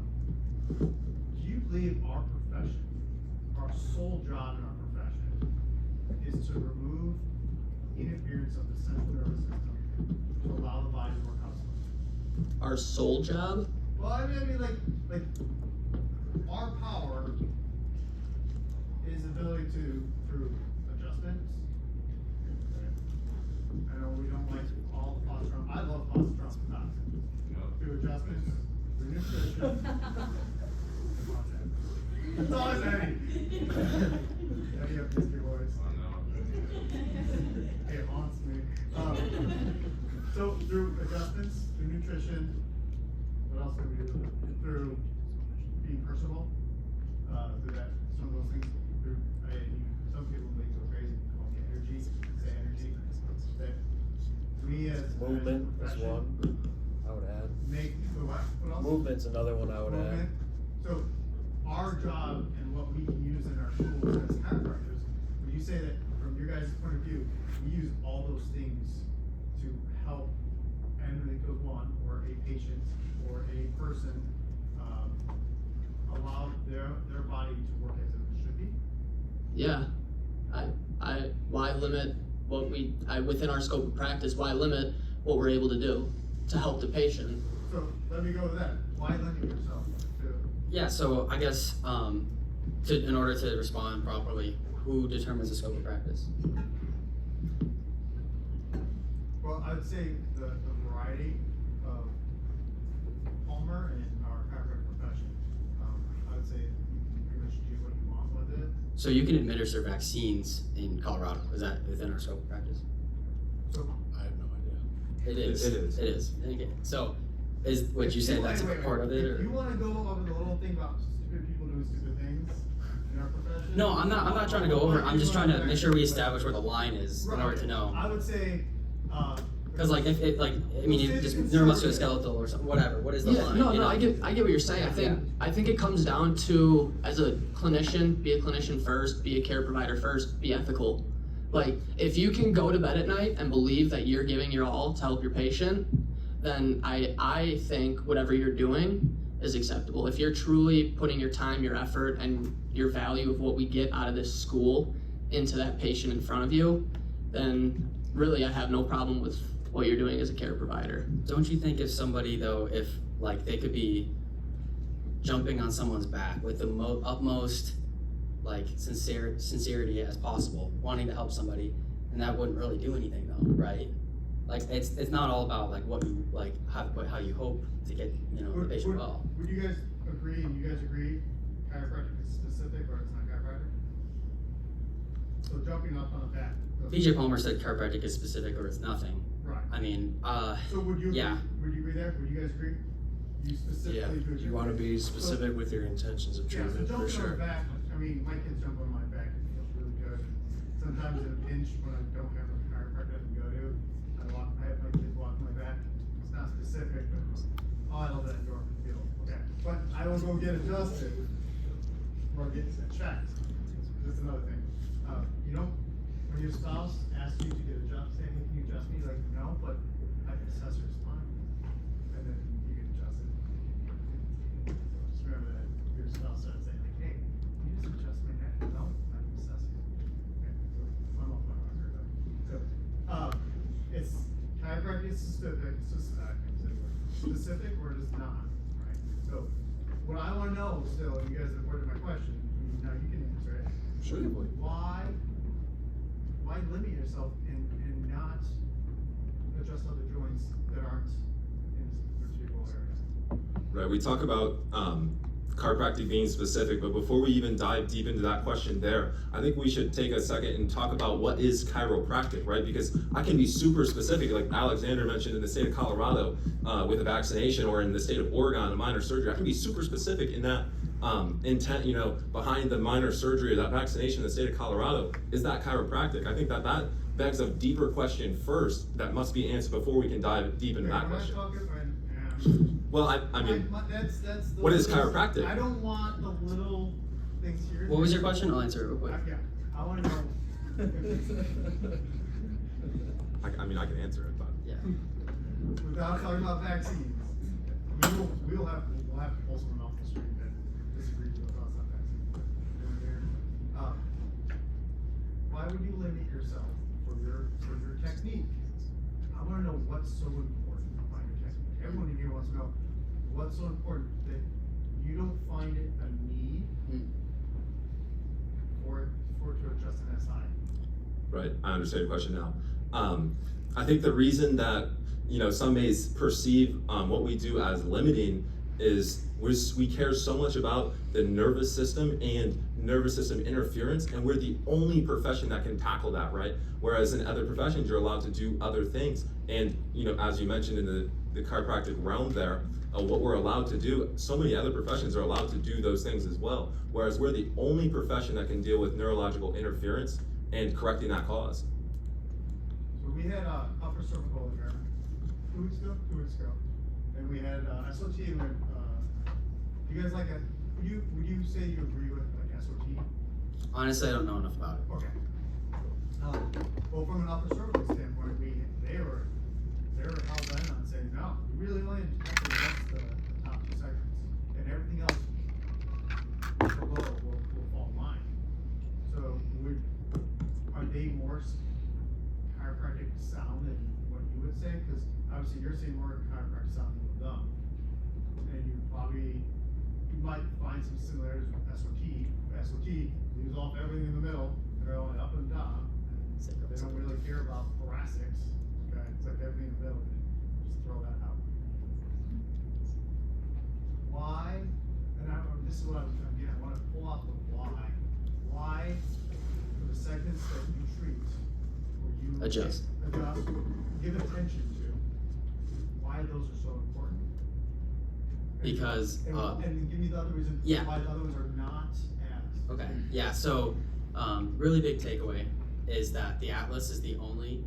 Do you believe our profession, our sole job in our profession, is to remove interference of the central nervous system to allow the body to work how it's supposed to? Our sole job? Well, I mean, like our power is ability to, through adjustments. I know we don't like all the posture. I love posture through adjustments, through nutrition. It's always Eddie. Eddie up his your voice. It haunts me. So through adjustments, through nutrition, what else can we do? Through being personable, through that, some of those things. some people may go crazy and call me energy, say energy, that we as Movement a is profession one I would add. make the what else? Movement's another one I would add. Movement. So our job and what we can use in our schools as chiropractors, would you say that from your guys' point of view, we use all those things to help one or a patient or a person allow their body to work as it should be? Yeah, why limit what within our scope of practice, why limit what we're able to do to help the patient? So let me go with that. Why limit yourself to? Yeah, so I guess in order to respond properly, who determines the scope of practice? Well, I would say the variety of Palmer and our chiropractic profession. I would say you can pretty much do what you want with it. So you can administer vaccines in Colorado. Is that within our scope of practice? So I have no idea. It is. It is. It is. Okay. So is what if you say that's wait, part of it, If or? you want to go over the little thing about stupid people doing stupid things in our profession. No, I'm not trying to go over. I'm just trying to make sure we establish where the line is in order to know. I would say. Because like if it like I mean if just neuromusculoskeletal or something, whatever. What is the line? No, you know? I get what you're saying. I think it comes down to, as a clinician, be a clinician first, be a care provider first, be ethical. Like, if you can go to bed at night and believe that you're giving your all to help your patient, then I think whatever you're doing is acceptable. If you're truly putting your time, your effort, and your value of what we get out of this school into that patient in front of you, then really I have no problem with what you're doing as a care provider. Don't you think if somebody though, if like they could be jumping on someone's back with the utmost like sincerity as possible, wanting to help somebody, and that wouldn't really do anything though, right? Like it's not all about like what you like how you hope to get the patient well. Would you guys agree? And you guys agree, chiropractic is specific or it's not chiropractic? So jumping up on the back. BJ Palmer said chiropractic is specific or it's nothing. Right. I mean, So would you? yeah. Would you agree there? Would you guys agree? You specifically. Yeah, agree? you want to be specific with your intentions of Yeah, so treatment, for jumping on sure. the back, I mean, my kids jump on my back, it feels really good. Sometimes in a pinch, when I don't have a chiropractor I can go to, I have my kids walk my back. It's not specific, but, I love that endorphin feel, okay. But I will go get adjusted, or get checked. That's another thing. When your spouse asks you to get adjusted, say, hey, can you adjust me? Like, no, but I can assess your spine. And then you get adjusted. Just remember that your spouse starts saying, like, hey, can you just adjust my neck? No, I can assess you. Okay, so I'm off my marker though. So, it's chiropractic is specific or it is not, right? So, what I want to know still, and you guys have worded my question, now you can answer it. Sure. Why limit yourself and not adjust other joints that aren't in the vertebral area? Right, we talk about chiropractic being specific, but before we even dive deep into that question there, I think we should take a second and talk about what is chiropractic, right? Because I can be super specific, like Alexander mentioned in the state of Colorado with a vaccination, or in the state of Oregon, a minor surgery. I can be super specific in that intent, behind the minor surgery or that vaccination in the state of Colorado. Is that chiropractic? I think that begs a deeper question first that must be answered before we can dive deep into that question. Well, I mean, that's what is chiropractic? I don't want the little things here. What was your question? I'll answer it real quick. Yeah, I want to know. I mean, I can answer it, but Yeah. Without talking about vaccines, we'll have to pull someone off the street that disagrees with us on vaccines. Why would you limit yourself for your technique? I want to know what's so important about your technique. Everyone in here wants to know what's so important that you don't find it a need for it to adjust an SI. right, I understand your question now. I think the reason that some may perceive what we do as limiting is we care so much about the nervous system and nervous system interference, and we're the only profession that can tackle that, right? Whereas in other professions, you're allowed to do other things. And as you mentioned in the chiropractic realm there, what we're allowed to do, so many other professions are allowed to do those things as well. Whereas we're the only profession that can deal with neurological interference and correcting that cause. So we had upper cervical here 2 weeks ago, and we had SOT. And you guys would you say you agree with like SOT? Honestly, I don't know enough about it. Okay. Well, from an upper cervical standpoint, they were hell bent on saying no. You really only have to adjust the top 2 segments, and everything else below will fall in line. So are they more chiropractic sound than what you would say? Because obviously you're saying more chiropractic sound than with them, and you might find some similarities with SOT. SOT leaves off everything in the middle. They're only up and down. And they don't really care about thoracics. Okay, it's like everything in the middle. Just throw that out. Why? And this is what I want to pull out the why. Why for the segments that you treat, or you Adjust, give attention to, why those are so important? because And give me the other reason yeah. why the other ones are not as. Okay, yeah, so really big takeaway is that the atlas is the only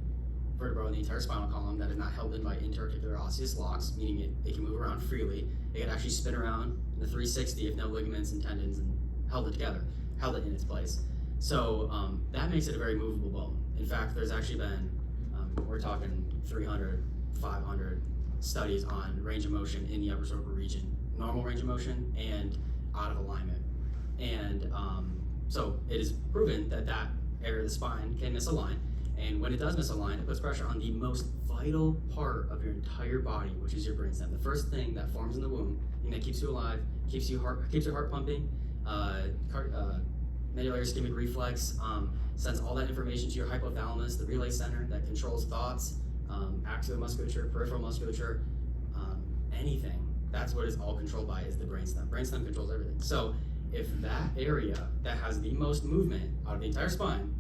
vertebra in the entire spinal column that is not held in by interarticular osseous locks, meaning it can move around freely. It can actually spin around in a 360 if no ligaments and tendons and held it in its place. So that makes it a very movable bone. In fact, there's actually been, we're talking 300, 500 studies on range of motion in the upper cervical region, normal range of motion and out of alignment. And so it is proven that that area of the spine can misalign. And when it does misalign, it puts pressure on the most vital part of your entire body, which is your brainstem. The first thing that forms in the womb, and that keeps you alive, keeps your heart pumping, medullary ischemic reflex, sends all that information to your hypothalamus, the relay center that controls thoughts, axial musculature, peripheral musculature, anything. That's what is all controlled by is the brainstem. Brainstem controls everything. So if that area that has the most movement out of the entire spine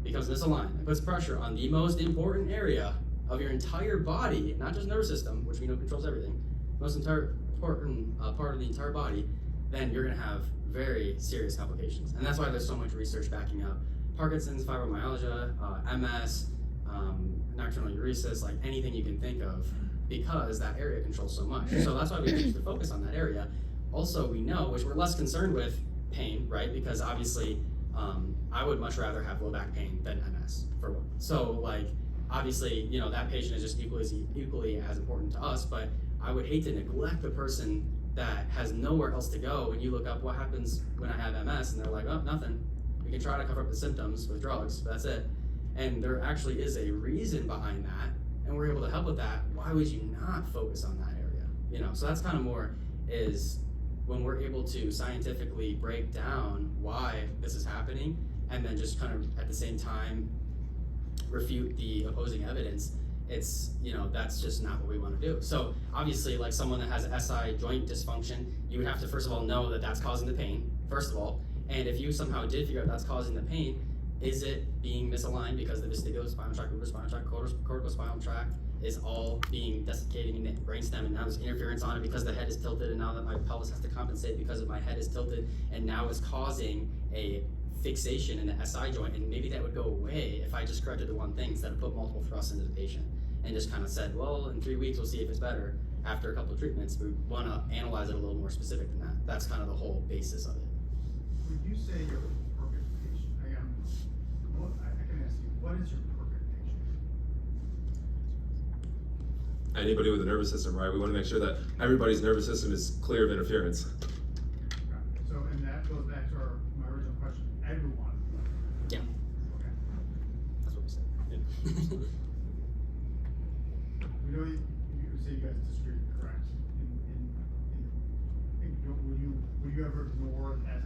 becomes misaligned, it puts pressure on the most important area of your entire body, not just nervous system, which we know controls everything, most important part of the entire body, then you're gonna have very serious complications. And that's why there's so much research backing up Parkinson's, fibromyalgia, MS, nocturnal uresis, like anything you can think of, because that area controls so much. So that's why we choose to focus on that area. Also, we know, which we're less concerned with pain, right? Because obviously, I would much rather have low back pain than MS, for one. So like, obviously, you know, that patient is just equally as important to us, but I would hate to neglect the person that has nowhere else to go when you look up what happens when I have MS and they're like, oh, nothing. We can try to cover up the symptoms with drugs, but that's it. And there actually is a reason behind that, and we're able to help with that. Why would you not focus on that area? You know, so that's kind of more is when we're able to scientifically break down why this is happening, and then just kind of at the same time refute the opposing evidence, it's, you know, that's just not what we want to do. So obviously, like someone that has SI joint dysfunction, you would have to first of all know that that's causing the pain, first of all. And if you somehow did figure out that's causing the pain, is it being misaligned because the vestibular spinal tract, lumbar spinal tract, cortical spinal tract is all being desiccating in the brainstem, and now there's interference on it because the head is tilted, and now that my pelvis has to compensate because of my head is tilted, and now it's causing a fixation in the SI joint, and maybe that would go away if I just corrected the one thing instead of put multiple thrusts into the patient and just kind of said, well, in 3 weeks we'll see if it's better after a couple of treatments. We want to analyze it a little more specific than that. That's kind of the whole basis of it. Would you say you're a perfect patient? I can ask you, what is your perfect patient? Anybody with a nervous system, right? We want to make sure that everybody's nervous system is clear of interference. Right. So, and that goes back to my original question. Everyone. Yeah. Okay. That's what we said. We know you say you guys disagree, correct? Would you ever ignore that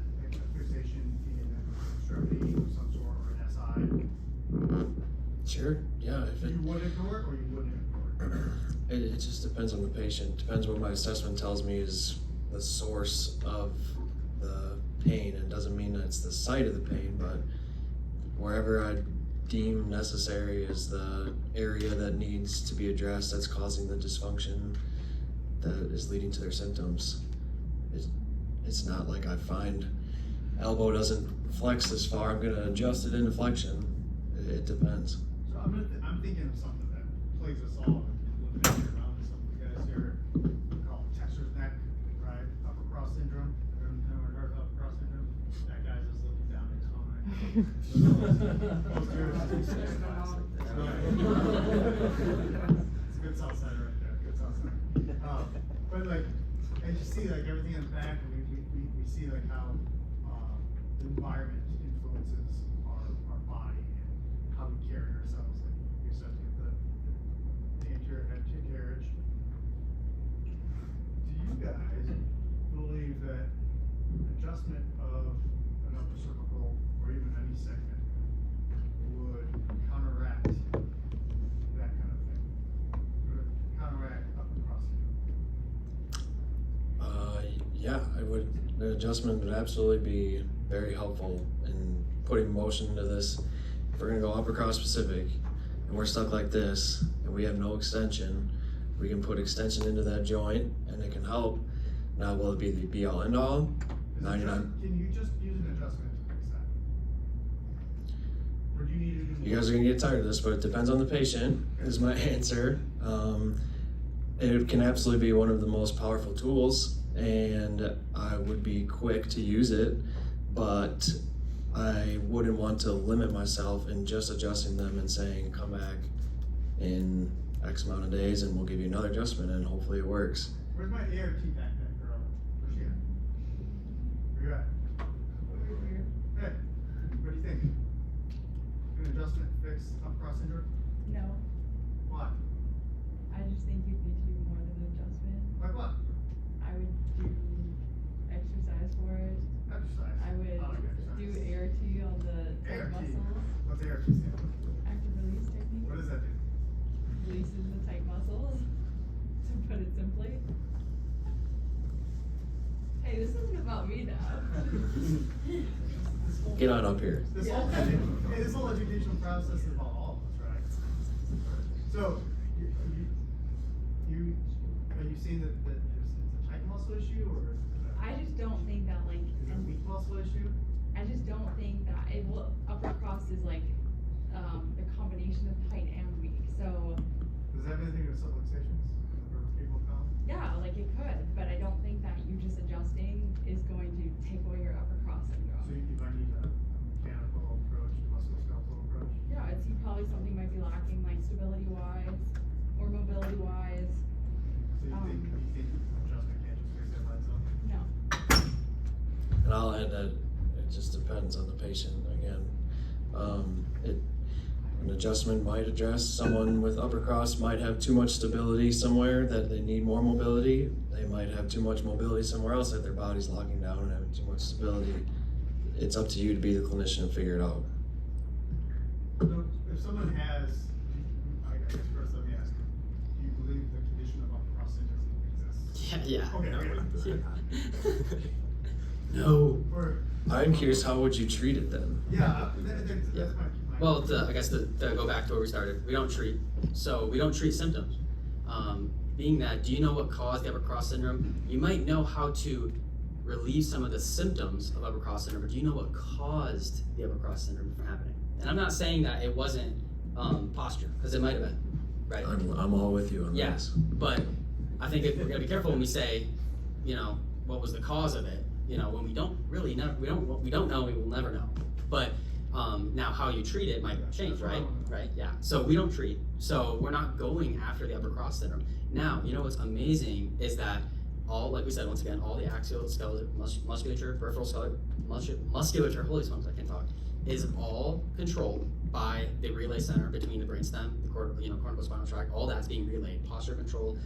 fixation in an extremity of some sort or an SI? Sure, yeah. You would ignore it or you wouldn't ignore it? It just depends on the patient. Depends what my assessment tells me is the source of the pain. It doesn't mean that it's the site of the pain, but wherever deem necessary as the area that needs to be addressed that's causing the dysfunction that is leading to their symptoms. It's not like I find elbow doesn't flex this far, I'm gonna adjust it into flexion. It depends. So I'm thinking of something that plagues us all. Looking at your mouth, some of you guys here call it Texter's neck, right? Upper cross syndrome. Everyone heard of upper cross syndrome? That guy's just looking down at his phone right now. It's a good south side right there. Good south side. But like, as you see, like everything in the back, we see like how the environment influences our body and how we carry ourselves. Like you said, the anterior head carriage. Do you guys believe that adjustment of an upper cervical or even any segment would counteract that kind of thing? Would it counteract upper cross syndrome? Yeah, I would. The adjustment would absolutely be very helpful in putting motion into this. If we're gonna go upper cross specific and we're stuck like this and we have no extension, we can put extension into that joint and it can help. Now, will it be the be all end all? 99. Can you just use an adjustment to fix that? Or do you need to do more? You guys are gonna get tired of this, but it depends on the patient, is my answer. It can absolutely be one of the most powerful tools, and I would be quick to use it, but I wouldn't want to limit myself in just adjusting them and saying, come back in X amount of days and we'll give you another adjustment and hopefully it works. Where's my ART back then, girl? Where's she at? Where you at? Hey, what do you think? Can an adjustment fix upper cross syndrome? No, Why? I just think you'd need to do more than an adjustment. Like what? I would do exercise for it. Exercise. I would like exercise. do ART on the tight ART. muscles. What's ART stand for? Active release technique. What does that do? Releases the tight muscles, to put it simply. Hey, this isn't about me now. Get on up here. This whole educational process is about all of us, right? So, are you seeing that it's a tight muscle issue, or is it I just don't think that like, a weak muscle issue? I just don't think that it will, upper cross is like, the combination of tight and weak, so. Does that have anything to do with subluxations in the vertebral column? Yeah, like it could, but I don't think that you just adjusting is going to take away your upper cross syndrome. So you might need a mechanical approach, musculoskeletal approach? Yeah, I'd see probably something might be lacking, like stability-wise or mobility-wise. So you think adjustment can't just fix that by itself? No. And I'll add that it just depends on the patient again. An adjustment might address someone with upper cross might have too much stability somewhere that they need more mobility. They might have too much mobility somewhere else that their body's locking down and having too much stability. It's up to you to be the clinician and figure it out. So if someone has, I guess first let me ask you, do you believe the condition of upper cross syndrome exists? Yeah. Okay, No. Or, I'm curious, how would you treat it then? yeah, that's my. Well, I guess to go back to where we started, we don't treat. So we don't treat symptoms. Being that, do you know what caused the upper cross syndrome? You might know how to relieve some of the symptoms of upper cross syndrome, but do you know what caused the upper cross syndrome from happening? And I'm not saying that it wasn't posture, because it might have been, right? I'm all with you on Yes, this. but I think we're gonna be careful when we say, what was the cause of it? When we don't really know, we don't know, we will never know. But now how you treat it might change, right? Right, yeah. So we don't treat, so we're not going after the upper cross syndrome. Now, what's amazing is that like we said, once again, all the axial skeletal musculature, peripheral skeletal musculature, holy smokes, I can't talk, is all controlled by the relay center between the brainstem, the corticospinal tract, all that's being relayed, posture control,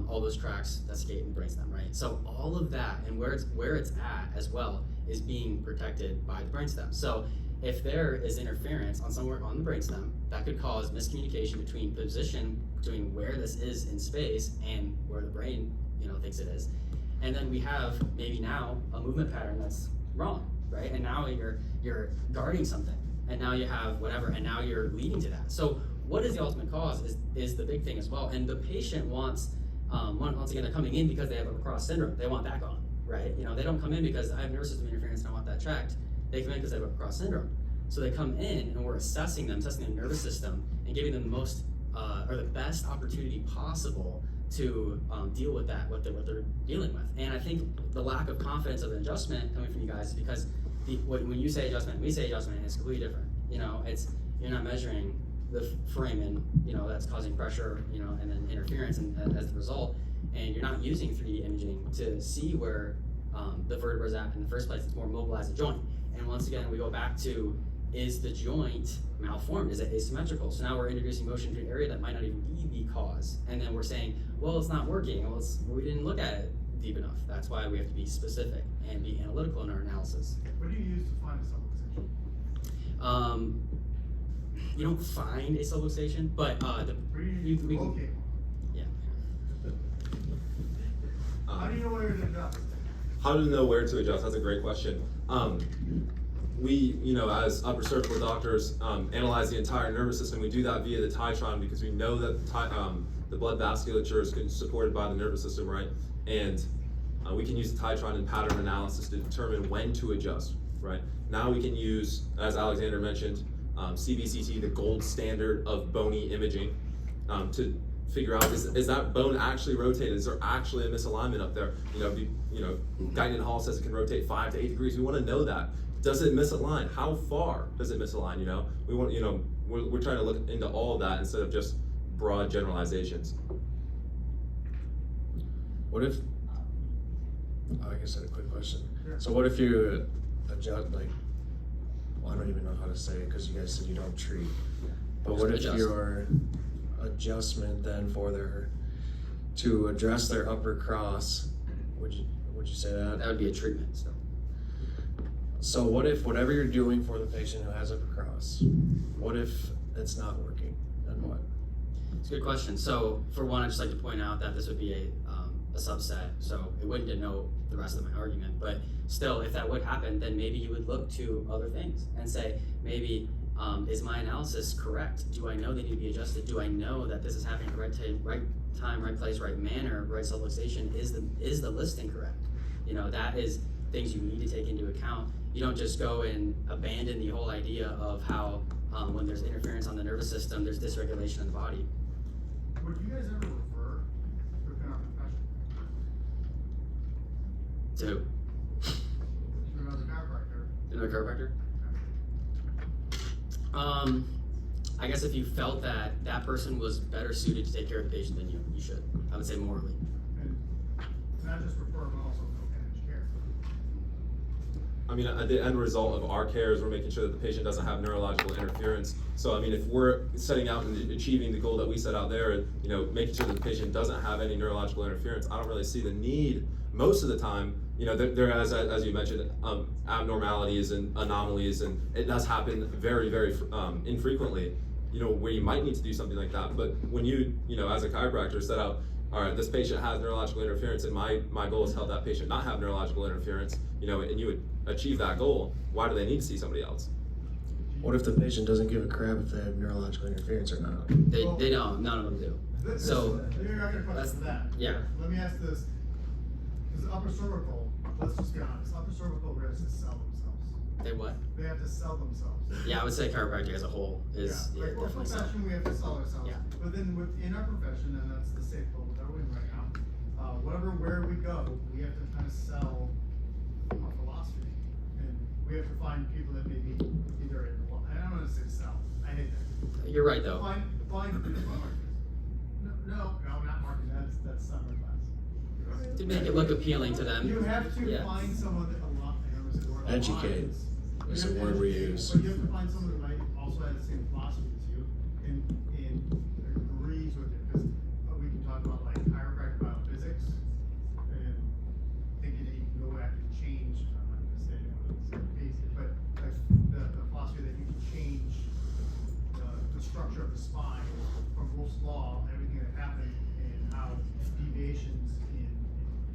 all those tracks that skate in the brainstem, right? So all of that and where it's at as well is being protected by the brainstem. So if there is interference on somewhere on the brainstem, that could cause miscommunication between where this is in space and where the brain, thinks it is. And then we have maybe now a movement pattern that's wrong, right? And now you're guarding something. and now you have whatever, and now you're leading to that. So what is the ultimate cause is the big thing as well. And the patient wants, once again, they're coming in because they have upper cross syndrome. They want that gone, right? You know, they don't come in because I have nervous system interference and I want that checked. They come in because they have upper cross syndrome. So they come in and we're assessing their nervous system and giving them the most, or the best opportunity possible to deal with that, what they're dealing with. And I think the lack of confidence of an adjustment coming from you guys is because when you say adjustment, we say adjustment, it's completely different. You know, you're not measuring the foramen, you know, that's causing pressure, you know, and then interference and as the result, and you're not using 3D imaging to see where the vertebra is at in the first place. It's more mobilize the joint. And once again, we go back to, is the joint malformed? Is it asymmetrical? So now we're introducing motion to an area that might not even be the cause. And then we're saying, well, it's not working. Well, we didn't look at it deep enough. That's why we have to be specific and be analytical in our analysis. What do you use to find a subluxation? You don't find a subluxation, but Where do you use to locate one? yeah. How do you know where to adjust? How to know where to adjust? That's a great question. We, you know, as upper cervical doctors, analyze the entire nervous system. We do that via the Titron because we know that the blood vasculature is supported by the nervous system, right? And we can use the Titron and pattern analysis to determine when to adjust, right? Now we can use, as Alexander mentioned, CBCT, the gold standard of bony imaging, to figure out, is that bone actually rotated? Is there actually a misalignment up there? You know, Guyton Hall says it can rotate 5 to 8 degrees. We want to know that. Does it misalign? How far does it misalign? You know, we want, you know, we're trying to look into all of that instead of just broad generalizations. What if, I guess I had a quick question. Sure. So what if you adjust, like, well, I don't even know how to say it because you guys said you don't treat. But what if Adjust. your adjustment then to address their upper cross, would you say that? That would be a treatment. So what if whatever you're doing for the patient who has upper cross, what if it's not working? Then what? It's a good question. So for one, I'd just like to point out that this would be a subset, so it wouldn't denote the rest of my argument. But still, if that would happen, then maybe you would look to other things and say, maybe, is my analysis correct? Do I know they need to be adjusted? Do I know that this is happening at the right time, right place, right manner, right subluxation? Is the listing correct? You know, that is things you need to take into account. You don't just go and abandon the whole idea of how when there's interference on the nervous system, there's dysregulation in the body. Would you guys ever refer within our profession To to another chiropractor? another chiropractor? I guess if you felt that that person was better suited to take care of the patient than you should. I would say morally. And not just refer, but also manage care. I mean, the end result of our care is we're making sure that the patient doesn't have neurological interference. So, I mean, if we're setting out and achieving the goal that we set out there, you know, making sure that the patient doesn't have any neurological interference, I don't really see the need most of the time. You know, there as you mentioned, abnormalities and anomalies, and it does happen very, very infrequently, you know, where you might need to do something like that. But when you know, as a chiropractor, set out, all right, this patient has neurological interference, and my goal is to help that patient not have neurological interference, you know, and you would achieve that goal, why do they need to see somebody else? What if the patient doesn't give a crap if they have neurological interference or not? They don't. None of them do. So You're not gonna question that. yeah. Let me ask this, because upper cervical, let's just be honest, upper cervical ribs to sell themselves. They what? They have to sell themselves. Yeah, I would say chiropractic as a whole is Like our definitely so. profession, we have to sell ourselves. Yeah. But then within our profession, and that's the safe goal that we're in right now, where we go, we have to kind of sell our philosophy. And we have to find people that maybe either, I don't want to say sell, I hate that. You're right though. Find no, not marketing, that's summer class. To make it look appealing to them. You have to Yeah. find someone that Educate is the word we use. But you have to find someone that might also have the same philosophy as you and agrees with it, because we can talk about like chiropractic biophysics and thinking that you can go back and change, I'm not gonna say it, but like the philosophy that you can change the structure of the spine from Wolff's Law, everything that happened, and how deviations in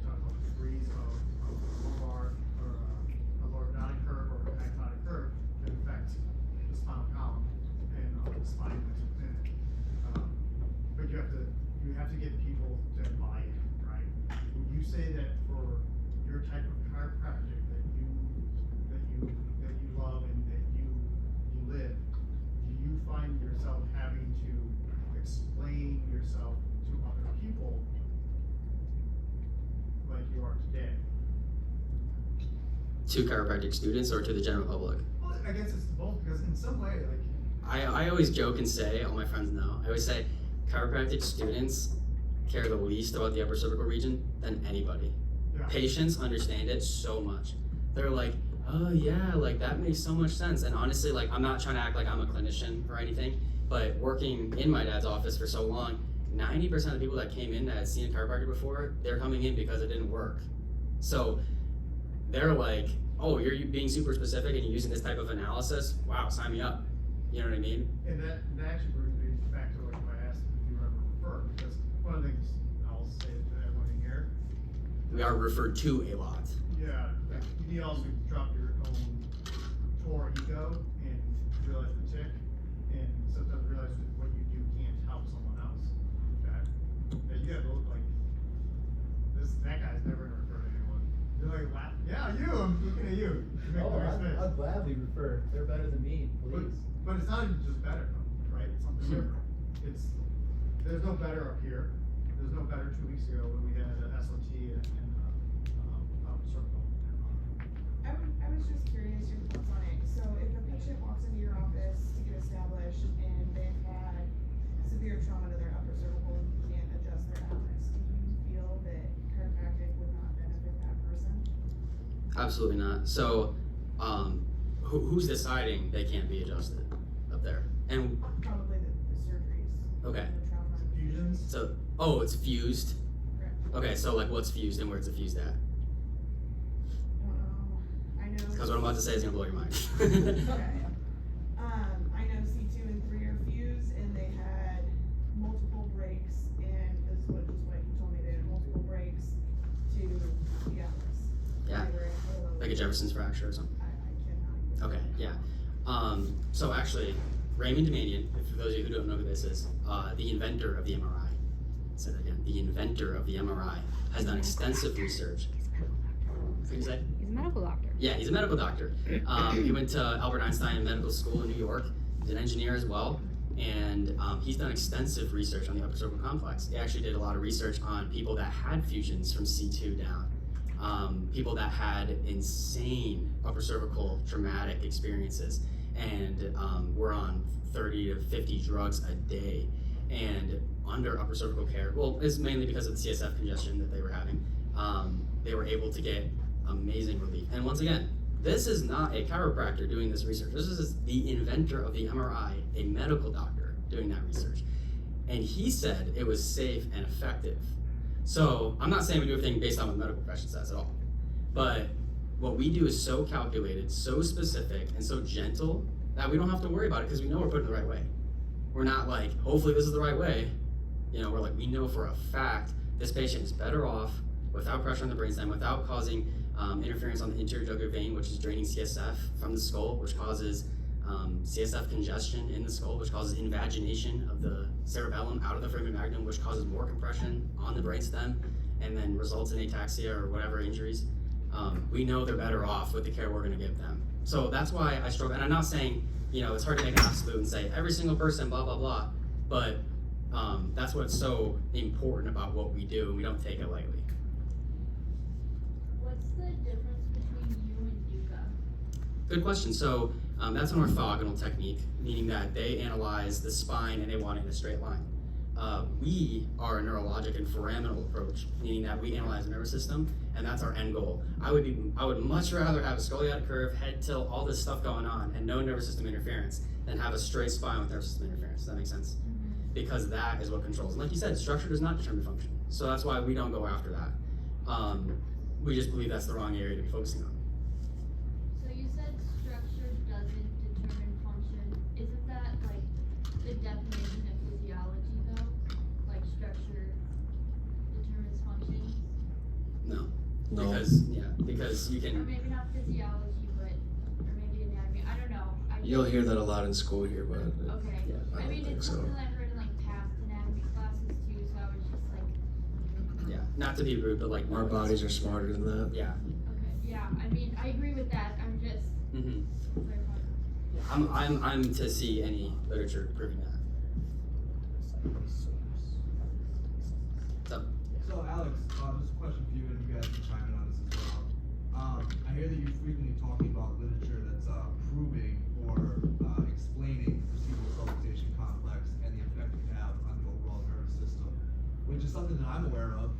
talk about degrees of lumbar or a lordotic curve or a kyphotic curve can affect the spine. To chiropractic students or to the general public? Well, I guess it's both, because in some way, like, I always joke and say, all my friends know, I always say chiropractic students care the least about the upper cervical region than anybody. yeah. Patients understand it so much. They're like, oh yeah, like that makes so much sense. And honestly, like I'm not trying to act like I'm a clinician or anything, but working in my dad's office for so long, 90% of the people that came in that had seen a chiropractor before, they're coming in because it didn't work. So they're like, oh, you're being super specific and you're using this type of analysis? Wow, sign me up. You know what I mean? And that actually brings me back to like what I asked if you ever refer, because one of the things I'll say to everyone in here, We are referred to a lot. yeah, like, you need to also drop your own Tor ego and realize the tick, and sometimes realize that what you do can't help someone else. That you gotta look like that guy's never gonna refer to anyone. You're like, laugh. Yeah, you. I'm looking at you. You make Oh, the right face. I'd gladly refer. They're better than me, please. But it's not even just better, right? It's something different. There's no better up here. There's no better 2 weeks ago when we had SOT and circle. I was just curious your thoughts on it. So if a patient walks into your office to get established and they've had severe trauma to their upper cervical and can't adjust their atlas, do you feel that chiropractic would not benefit that person? Absolutely not. So, who's deciding they can't be adjusted up there? And Probably the surgeries. Okay. The trauma. Fusions. so, oh, it's fused. Correct. Okay, so like what's fused and where's it fused at? I don't know. I know. Because what I'm about to say is gonna blow your mind. Okay. I know C2 and 3 are fused and they had multiple breaks, and this is what he told me, they had multiple breaks to the atlas. Yeah. They were in low- Like a Jefferson's fracture or something. I cannot. Okay, yeah. So actually, Raymond Domanian, for those of you who don't know who this is, the inventor of the MRI, say that again, the inventor of the MRI, has done extensive research. What did you say? He's a medical doctor. Yeah, he's a medical doctor. He went to Albert Einstein Medical School in New York. He's an engineer as well. And he's done extensive research on the upper cervical complex. He actually did a lot of research on people that had fusions from C2 down. People that had insane upper cervical traumatic experiences and were on 30 to 50 drugs a day and under upper cervical care. Well, it's mainly because of the CSF congestion that they were having. They were able to get amazing relief. And once again, this is not a chiropractor doing this research. This is the inventor of the MRI, a medical doctor doing that research. And he said it was safe and effective. So I'm not saying we do everything based on what the medical profession says at all. But what we do is so calculated, so specific, and so gentle that we don't have to worry about it because we know we're putting it the right way. We're not like, hopefully this is the right way. You know, we're like, we know for a fact this patient is better off without pressure on the brainstem, without causing interference on the anterior jugular vein, which is draining CSF from the skull, which causes CSF congestion in the skull, which causes invagination of the cerebellum out of the foramen magnum, which causes more compression on the brainstem, and then results in ataxia or whatever injuries. We know they're better off with the care we're going to give them. So that's why I struggle. And I'm not saying, you know, it's hard to make an absolute and say every single person, blah, blah, blah. But that's what's so important about what we do, and we don't take it lightly. What's the difference between you and Yuka? Good question. So that's an orthogonal technique, meaning that they analyze the spine and they want it in a straight line. We are a neurologic and foraminal approach, meaning that we analyze the nervous system, and that's our end goal. I would much rather have a scoliotic curve, head tilt, all this stuff going on, and no nervous system interference, than have a straight spine with nervous system interference. Does that make sense? Because that is what controls. And like you said, structure does not determine function. So that's why we don't go after that. We just believe that's the wrong area to be focusing on. So you said structure doesn't determine function. Isn't that like the definition of physiology though? Like structure determines function? No. No. Because you Or can. maybe not physiology, but, or maybe anatomy, I don't know. You'll hear that a lot in school here, but Okay. Yeah, I I don't mean, think it's so. something that I've heard in like past anatomy classes too, so I was just like, Yeah. Not to be rude, but like our bodies are smarter than that. Yeah. okay, yeah, I mean, I agree with that, I'm just Mm-hmm. clarifying. I'm to see any literature proving that. So So Alex, just a question for you, and you guys can chime in on this as well. I I hear that you're frequently talking about literature that's proving or explaining the cerebral subluxation complex and the effect it can have on the overall nervous system, which is something that I'm aware of.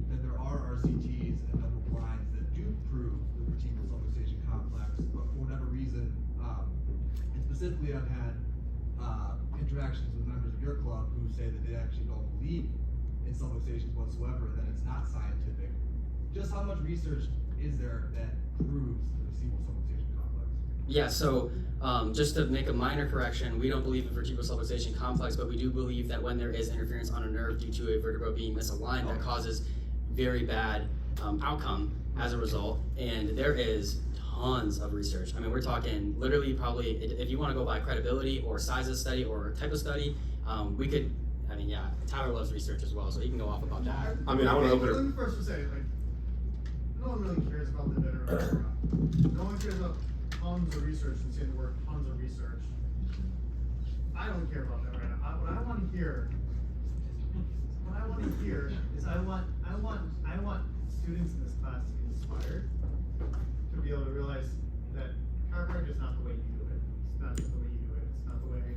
That there are RCTs and double blinds that do prove the vertebral subluxation complex, but for whatever reason, and specifically I've had interactions with members of your club who say that they actually don't believe in subluxations whatsoever, that it's not scientific. Just how much research is there that proves the vertebral subluxation complex? Yeah, so just to make a minor correction, we don't believe in vertebral subluxation complex, but we do believe that when there is interference on a nerve due to a vertebra being misaligned, that causes very bad outcome as a result. And there is tons of research. I mean, we're talking literally probably, if you want to go by credibility or size of study or type of study, we could, I mean, yeah, Tyler loves research as well, so he can go off about that. I mean, I want to open Let me it. first say, like, no one really cares about the veteran. No one cares about tons of research and saying the word tons of research. I don't care about that right now. What I want to hear is I want students in this class to be inspired, to be able to realize that chiropractic is not the way you do it. It's not the way you do it. It's not the way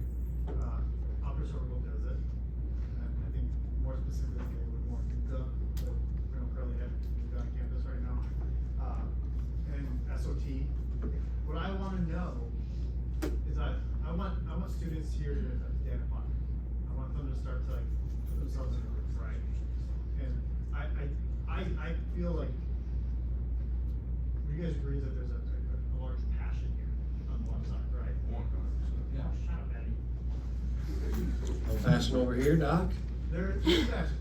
upper cervical does it. And I think more specifically with more Duca, but we don't currently have Duca on campus right now. And SOT. What I want to know is I want students here to identify. I want them to start to like put themselves in groups, right? And I feel like, would you guys agree that there's a large passion here on the left side, right? Yeah. Shut up, Eddie. No passion over here, Doc? There is passion.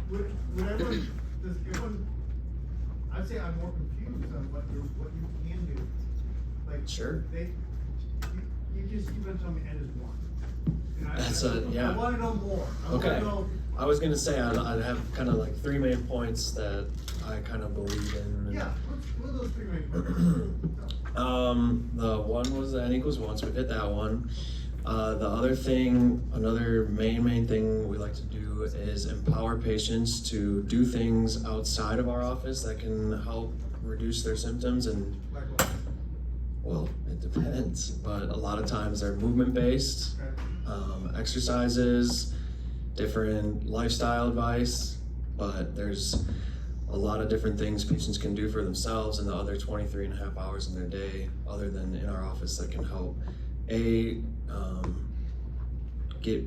Would everyone, does everyone, I'd say I'm more confused on what you can do. Like, Sure. You mentioned on the end is one. And That's yeah. I wanna know more. I wanna Okay. know- I was gonna say I'd have kind of like 3 main points that I kind of believe in. Yeah, what are those 3 main points? The one was n equals 1, so we hit that one. The other thing, another main thing we like to do is empower patients to do things outside of our office that can help reduce their symptoms. And Like what? well, it depends, but a lot of times they're movement based, exercises, different lifestyle advice, but there's a lot of different things patients can do for themselves in the other 23 and a half hours in their day, other than in our office, that can help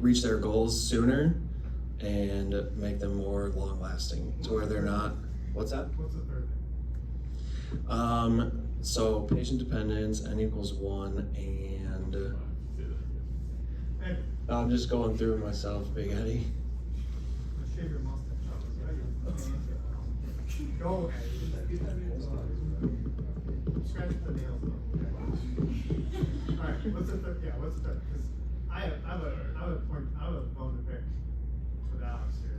reach their goals sooner and make them more long lasting to where they're not, what's that? What's the third thing? So patient dependence, n equals 1, and Ed, I'm just going through it myself, Big Eddie. shave your mustache. Go, Ed. Scratch the nails though. Alright, what's the third? Yeah, what's the third? Because I have a bone to pick with Alex here.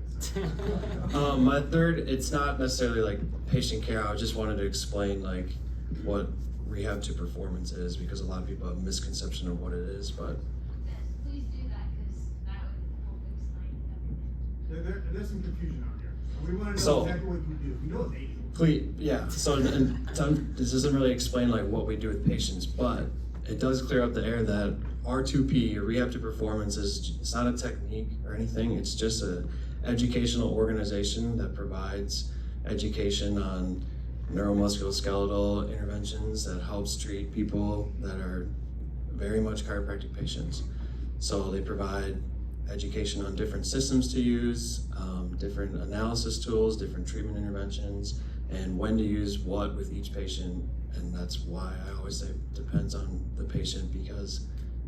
So. My third, it's not necessarily like patient care. I just wanted to explain like what rehab to performance is, because a lot of people have a misconception of what it is, but Yes, please do that, because that would help explain everything. There's some confusion out here. We want to know So- exactly what you do. We know what they do. please, yeah, so this doesn't really explain like what we do with patients, but it does clear up the air that R2P, or Rehab to Performance, it's not a technique or anything. It's just a educational organization that provides education on neuromusculoskeletal interventions that helps treat people that are very much chiropractic patients. So they provide education on different systems to use, different analysis tools, different treatment interventions, and when to use what with each patient. And that's why I always say it depends on the patient, because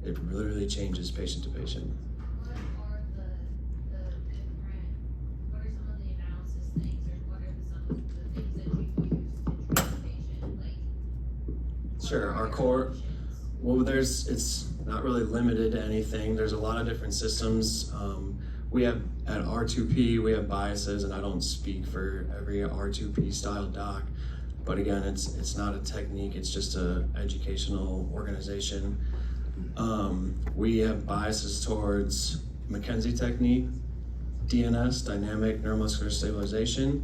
it really changes patient to patient. What are what are some of the analysis things, or what are some of the things that you use to treat a patient? Like, Sure, our core, well, it's not really limited to anything. There's a lot of different systems. We have, at R2P, we have biases, and I don't speak for every R2P style doc, but again, it's not a technique, it's just a educational organization. We have biases towards McKenzie technique, DNS, dynamic neuromuscular stabilization,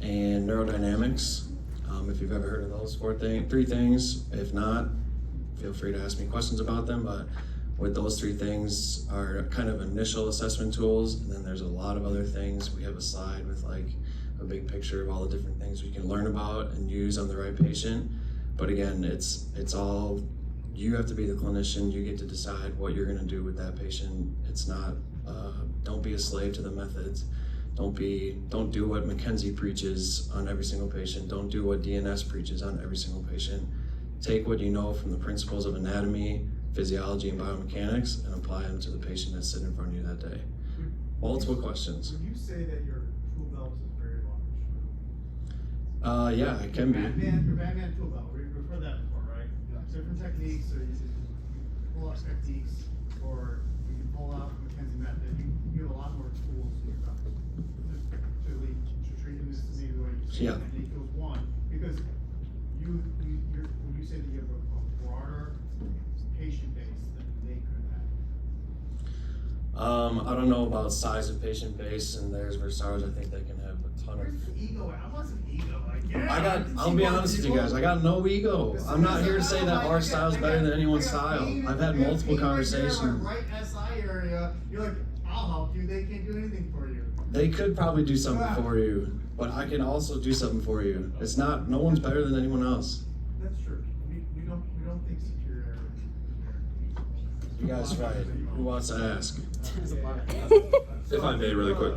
and neurodynamics. If you've ever heard of those three things. If not, feel free to ask me questions about them, but with those three things are kind of initial assessment tools, and then there's a lot of other things. We have a slide with like a big picture of all the different things we can learn about and use on the right patient. But again, it's all, you have to be the clinician. You get to decide what you're gonna do with that patient. It's not, don't be a slave to the methods. Don't do what Mackenzie preaches on every single patient. Don't do what DNS preaches on every single patient. Take what you know from the principles of anatomy, physiology, and biomechanics and apply them to the patient that's sitting in front of you that day. Multiple questions. Would you say that your tool belt is very large? Yeah, it can be. Your Batman tool belt, we've heard that before, right? Different techniques, or you pull out techniques, or you can pull out Mackenzie method. You have a lot more tools in your belt to treat this maybe the way you say Yeah. technique was one, because would you say that you have a broader patient base than they could have? I don't know about size of patient base, and theirs versus ours. I think they can have a ton Where's of. the ego at? I want some ego. I'll be honest with you guys, I got no ego. I'm not here to say that our style's better than anyone's style. I've had multiple conversations. Right SI area, you're like, I'll help you. They can't do anything for you. They could probably do something for you, but I can also do something for you. It's not, no one's better than anyone else. That's true. We don't think superiority. You guys fight. Who wants to ask? If I may, really quick.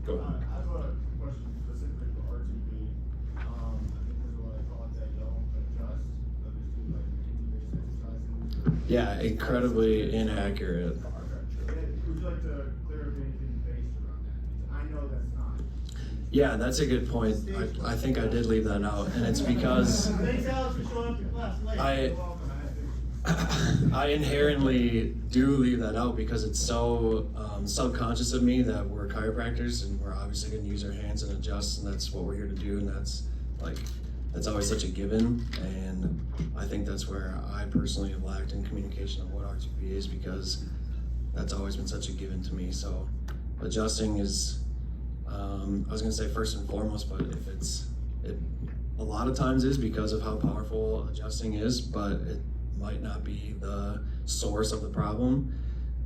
Go. I have a question specifically for RTP. I think there's a lot of thoughts that don't adjust, but just do like based exercises. Yeah, incredibly inaccurate. Would you like to clear up anything based around that? I know that's not. Yeah, that's a good point. I think I did leave that out, and it's because Thanks, Alex, for showing up to class late. You're welcome. I inherently do leave that out because it's so subconscious of me that we're chiropractors and we're obviously going to use our hands and adjust, and that's what we're here to do, and that's always such a given. And I think that's where I personally have lacked in communication of what RTP is, because that's always been such a given to me. So adjusting is, I was going to say first and foremost, but it a lot of times is because of how powerful adjusting is, but it might not be the source of the problem.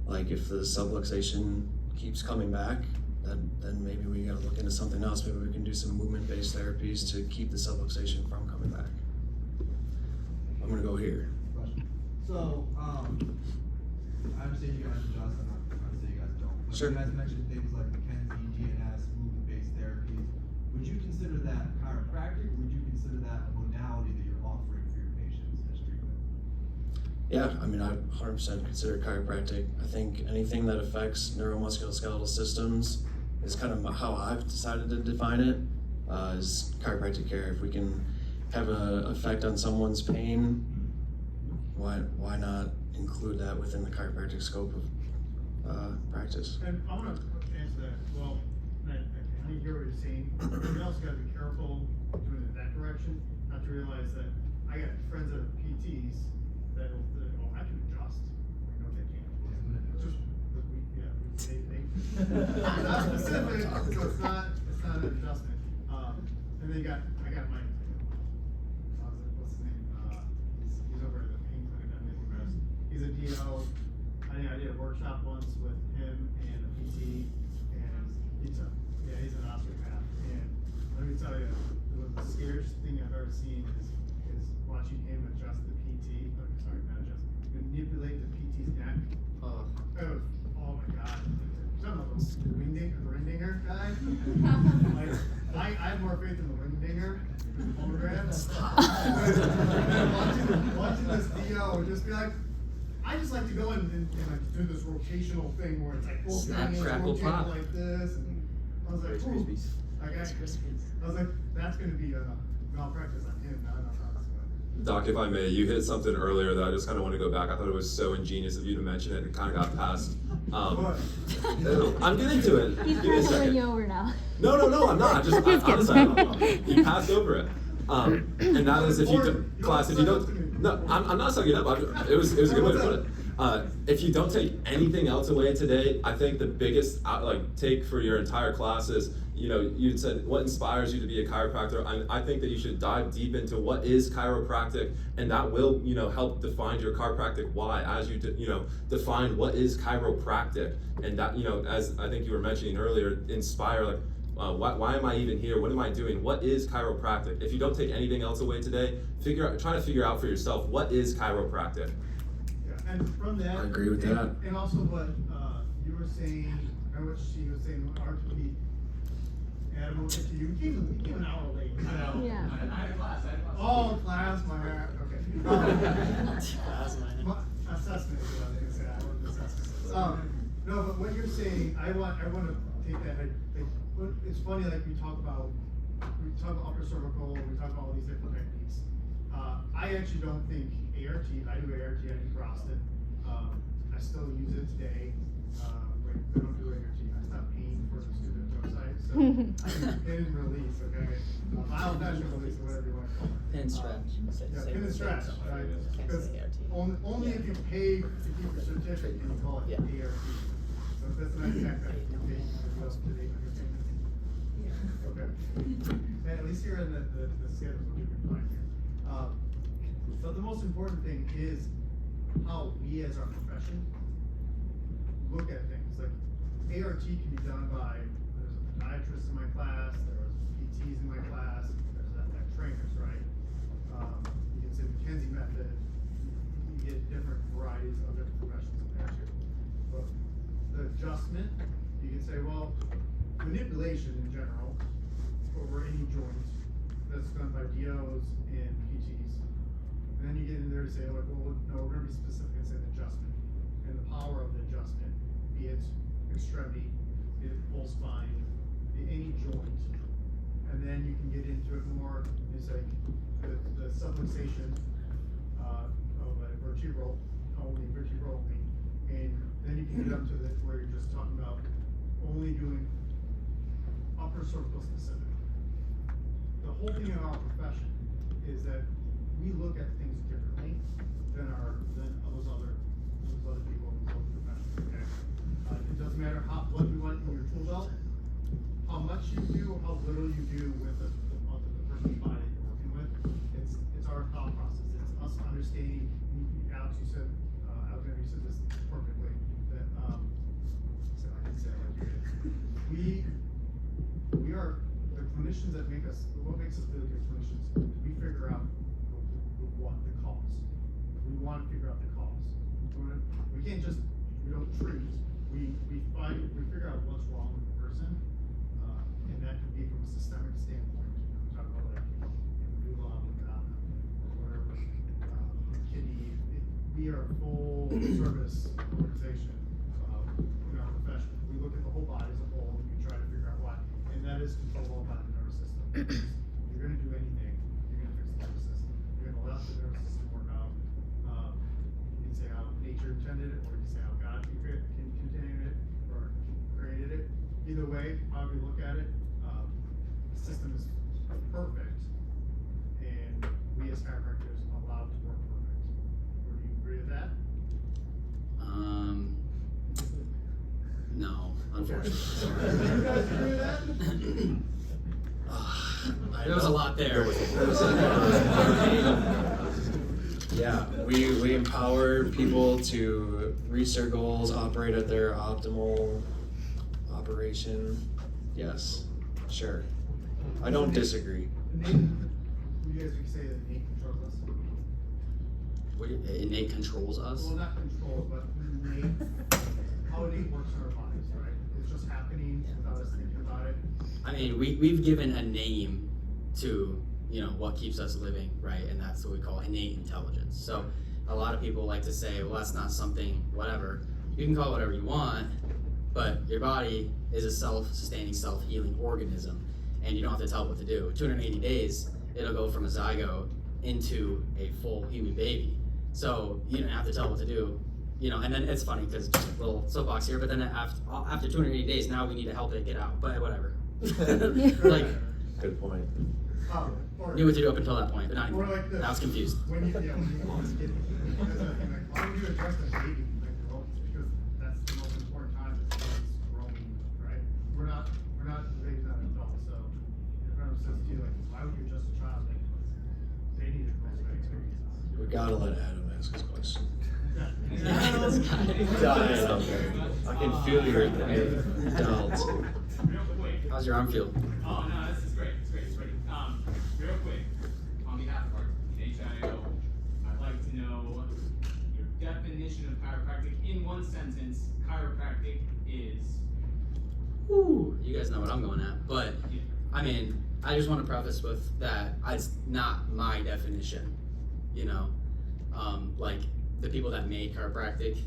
Like if the subluxation keeps coming back, then maybe we gotta look into something else. Maybe we can do some movement-based therapies to keep the subluxation from coming back. I'm gonna go here. So, I understand you guys adjust, I'm not trying to say you guys don't. But Sure. You guys mentioned things like Mackenzie, DNS, movement-based therapies. Would you consider that chiropractic? Would you consider that a modality that you're offering for your patients as treatment? Yeah, I mean, I 100% consider chiropractic. I think anything that affects neuromusculoskeletal systems is kind of how I've decided to define it, is chiropractic care. If we can have an effect on someone's pain, why not include that within the chiropractic scope of practice? And I want to answer that. Well, I hear what you're saying. You also got to be careful doing it that direction, not to realize that I got friends that are PTs that will, I can adjust. You know, they can't. Just, they not specific, so it's not an adjustment. And I got my, what's his name? He's over at the pain clinic on Maple Crest. He's a DO. I did a workshop once with him and a PT, and he's an osteopath. And let me tell you, the scariest thing I've ever seen is watching him adjust the PT. Not adjust, manipulate the PT's neck. Oh my God. Some of those ring-dinger guy. Like, I have more faith in the ring-dinger. Watching this DO just be like, I just like to go and like do this rotational thing where it's like Snap, crackle, pop. like this, and I was like, ooh. I was like, that's gonna be malpractice on him, not on us. Doc, if I may, you hit something earlier that I just kind of want to go back. I thought it was so ingenious of you to mention it and kind of got past. I'm getting to it. He's Give me a pulling second. you over now. No, I'm not. Honestly, you passed over it. And that is if you don't, class, if you don't, no, I'm not sucking it up. It was a good way to put it. If you don't take anything else away today, I think the biggest take for your entire class is, you said what inspires you to be a chiropractor. I think that you should dive deep into what is chiropractic, and that will, help define your chiropractic why as you, define what is chiropractic, and that, as I think you were mentioning earlier, inspire why am I even here? What am I doing? What is chiropractic? If you don't take anything else away today, try to figure out for yourself what is chiropractic. Yeah, and from that. I agree with that. And also what you were saying, and what she was saying, RTP. Adam, we'll get to you. You came an hour late. I know. Yeah. I had class. Oh, class, my bad. Okay. Assessment is what I think I said. I want assessment. No, but what you're saying, I want to take that. It's funny, we talk about upper cervical, we talk about all these different techniques. I actually don't think ART. I do ART. I do CrossFit. I still use it today. I don't do ART. I stopped paying for the stupid website. So I can pin and release, okay? Myofunctional release, or whatever you want to call it. Pin and stretch. Yeah, pin and stretch, right? Because only if you pay to keep your certificate can you call it ART. So that's not exactly you pay to else to the understanding. Okay. And at least you're in the schedule, so we can find here. But the most important thing is how we as our profession look at things. Like ART can be done by, there's a podiatrist in my class, there was PTs in my class, there's athletic trainers, right? You can say McKenzie method, you get different varieties of different professions in there too. But the adjustment, you can say, well, manipulation in general, over any joint, that's done by DOs and PTs. And then you get in there to say, like, well, no, we're gonna be specific and say an adjustment. And the power of the adjustment, be it extremity, be it full spine, be any joint. And then you can get into it more, it's like the subluxation of a vertebral only. And then you can get up to where you're just talking about only doing upper cervical specific. The whole thing in our profession is that we look at things differently than those other people in those other professions. Okay, it doesn't matter what you want in your tool belt, how much you do, how little you do with the person's body that you're working with. It's our thought process. It's us understanding. Alex, you said this perfectly. That so I can say it like you did. We are the clinicians that make us. What makes us really good clinicians is we figure out the cause. We want to figure out the cause. We can't just we don't treat. We figure out what's wrong with the person, and that could be from a systemic standpoint. We talk about medulla oblongata or whatever, kidney. We are a full service organization in our profession. We look at the whole body as a whole, and we try to figure out why, and that is controlled by the nervous system. If you're going to do anything, you're going to fix the nervous system. You're going to let the nervous system work out. You can say how nature intended it, or you can say how God contained it or created it. Either way, however you look at it, the system is perfect, and we as chiropractors are allowed to work perfect. Would you agree with that? No, unfortunately. You guys agree with that? There was a lot there. Yeah, we empower people to reach their goals, operate at their optimal operation. Yes, sure. I don't disagree. You guys would say that innate controls us? Innate controls us? Well, not controls, but how innate works in our bodies, right? It's just happening without us thinking about it. I mean, we've given a name to, what keeps us living, right? And that's what we call innate intelligence. So a lot of people like to say, well, that's not something, whatever. You can call it whatever you want, but your body is a self-sustaining, self-healing organism, and you don't have to tell it what to do. 280 days, it'll go from a zygote into a full human baby. So you don't have to tell it what to do. And then it's funny because just a little soapbox here, but then after 280 days, now we need to help it get out, but whatever. Good point. Or, Knew what to do up until that point, but not or anymore. like this. I was confused. When you, yeah, when you want to get, that's the thing, like, why would you adjust a baby like growth? Because that's the most important time is when it's growing, right? We're not, the baby's not an adult, so if everyone says to you, like, why would you adjust a child? Like, they need to grow experiences. We gotta let Adam ask his question. This guy. Dying out there. I can feel your doubts. Real quick. How's your arm feel? Oh no, this is great. It's great. It's great. Real quick, on behalf of our HIO, I'd like to know your definition of chiropractic in one sentence. Chiropractic is. Woo, you guys know what I'm going at, but Yeah. I mean, I just want to preface with that it's not my definition, you know, like the people that made chiropractic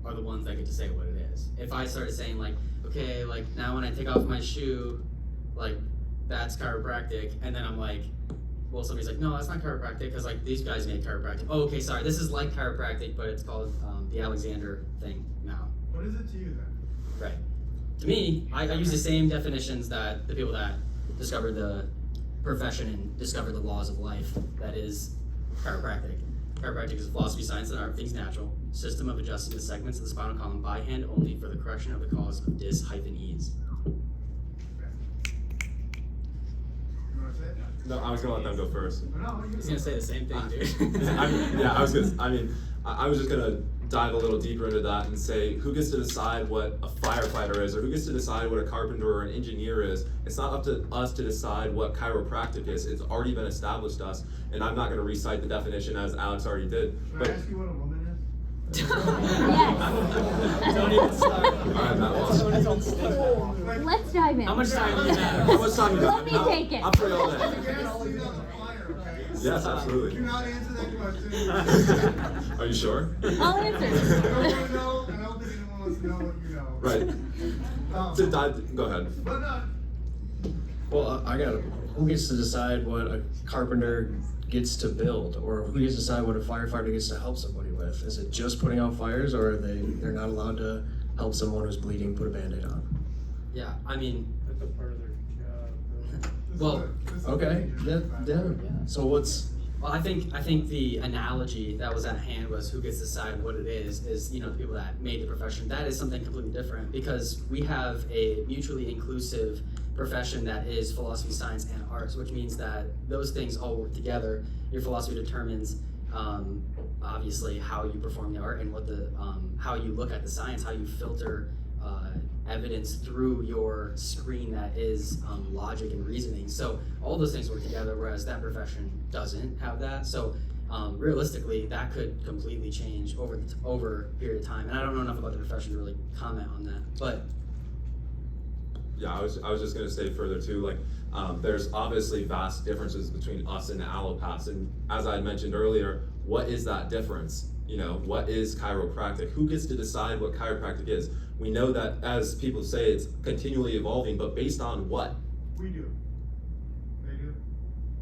are the ones that get to say what it is. If I started saying like, okay, like now when I take off my shoe, like that's chiropractic, and then I'm like, well, somebody's like, no, that's not chiropractic because like these guys made chiropractic. Oh, okay, sorry, this is like chiropractic, but it's called the Alexander thing now. What is it to you then? Right. To me, I use the same definitions that the people that discovered the profession and discovered the laws of life, that is chiropractic. Chiropractic is a philosophy, science, and art of things natural, system of adjusting the segments of the spinal column by hand only for the correction of the cause of dis-ease. You wanna say it? No, I was gonna let them go first. No, you He's gonna say the same thing, dude. I was just gonna dive a little deeper into that and say, who gets to decide what a firefighter is, or who gets to decide what a carpenter or an engineer is? It's not up to us to decide what chiropractic is. It's already been established to us, and I'm not gonna recite the definition as Alex already did. Can I ask you what a woman is? Yes. Don't even start. All right, Matt Walsh. Let's dive in. How much time do you have? How much time you got? Let me take it. I'm free all day. You guys see that on the flyer, okay? Yes, absolutely. Do not answer that question. Are you sure? I'll I answer. don't wanna know, and I don't think anyone wants to know what you know. Right. To dive, go ahead. But Well, I got who gets to decide what a carpenter gets to build, or who gets to decide what a firefighter gets to help somebody with? Is it just putting out fires, or are they're not allowed to help someone who's bleeding put a Band-Aid on? Yeah, I mean, That's a part of their job, well, Okay, yeah. So what's well, I think the analogy that was at hand was who gets to decide what it is, you know, the people that made the profession. That is something completely different because we have a mutually inclusive profession that is philosophy, science, and arts, which means that those things all work together. Your philosophy determines obviously how you perform the art and what the how you look at the science, how you filter evidence through your screen that is logic and reasoning. So all those things work together, whereas that profession doesn't have that. So realistically, that could completely change over a period of time. And I don't know enough about the profession to really comment on that. But Yeah, I was just gonna say further too, like, there's obviously vast differences between us and the allopaths, and as I mentioned earlier, what is that difference? You know, what is chiropractic? Who gets to decide what chiropractic is? We know that, as people say, it's continually evolving, but based on what? we do. They do.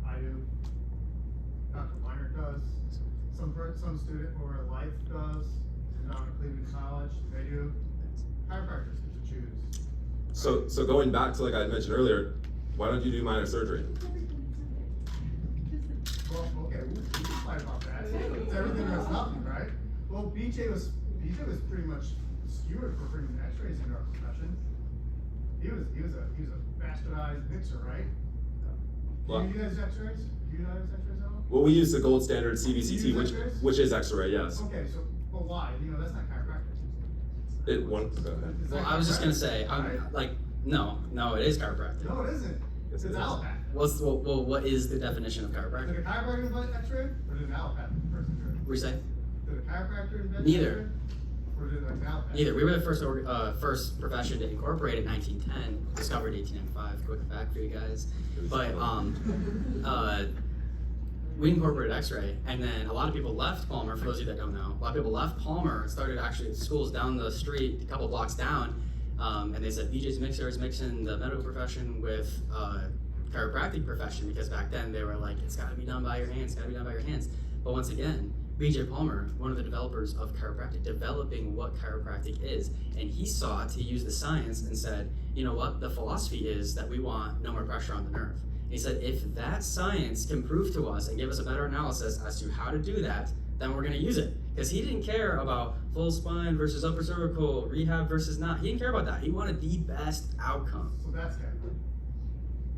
I do. Dr. Weiner does. Some student or life does. Down at Cleveland College, they do. Chiropractors get to choose. So going back to, like I mentioned earlier, why don't you do minor surgery? Well, okay, we can fight about that. It's everything or it's nothing, right? Well, BJ was pretty much skewered for bringing X-rays into our profession. He was a bastardized mixer, right? Well- Do you guys X-rays? Do you guys X-rays at all? Well, we use the gold standard CBCT, You use X-rays? which is X-ray, yes. Okay, so, well, why? You know, that's not chiropractic. Go ahead. It's well, not I was just gonna chiropractic, say, right? like, no, it is chiropractic. No, it isn't. Yes, It's it is. allopathic. Well, what is the definition of Did a chiropractic? chiropractor invent X-ray, or did an allopathic person do it? What do you say? Did a chiropractor invent Neither. X-ray? Or did like an allopathic? Neither. We were the first profession to incorporate in 1910, discovered 1895. Quick fact for you guys. But we incorporated X-ray, and then a lot of people left Palmer. For those of you that don't know, a lot of people left Palmer and started actually at schools down the street, a couple blocks down, and they said BJ's Mixer is mixing the medical profession with chiropractic profession, because back then they were like, it's got to be done by your hands, got to be done by your hands. But once again, BJ Palmer, one of the developers of chiropractic, developing what chiropractic is, and he sought to use the science and said, you know what, the philosophy is that we want no more pressure on the nerve. He said, if that science can prove to us and give us a better analysis as to how to do that, then we're gonna use it. Because he didn't care about full spine versus upper cervical, rehab versus not. He didn't care about that. He wanted the best outcome. So that's chiropractic.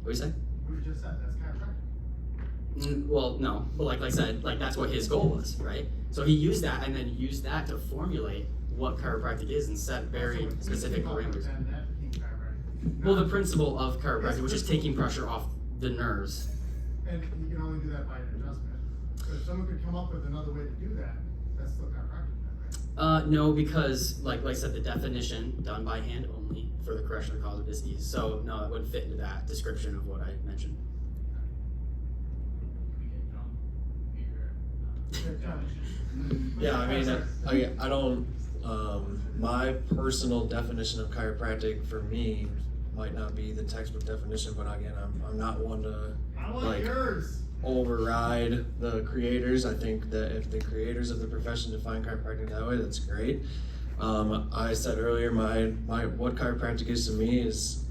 What do you say? What you just said, that's chiropractic. Well, no, but like I said, like that's what his goal was, right? So he used that and then used that to formulate what chiropractic is and set very specific parameters. And that became chiropractic. Well, the principle of chiropractic, which is taking pressure off the nerves. And you can only do that by an adjustment. So if someone could come up with another way to do that, that's still chiropractic, right? No, because like I said, the definition done by hand only for the correction of cause of disease. So no, it wouldn't fit into that description of what I mentioned. Yeah, I mean, I don't, my personal definition of chiropractic for me might not be the textbook definition, but again, I'm not one to I want like yours. override the creators. I think that if the creators of the profession define chiropractic that way, that's great. I said earlier, my what chiropractic is to me is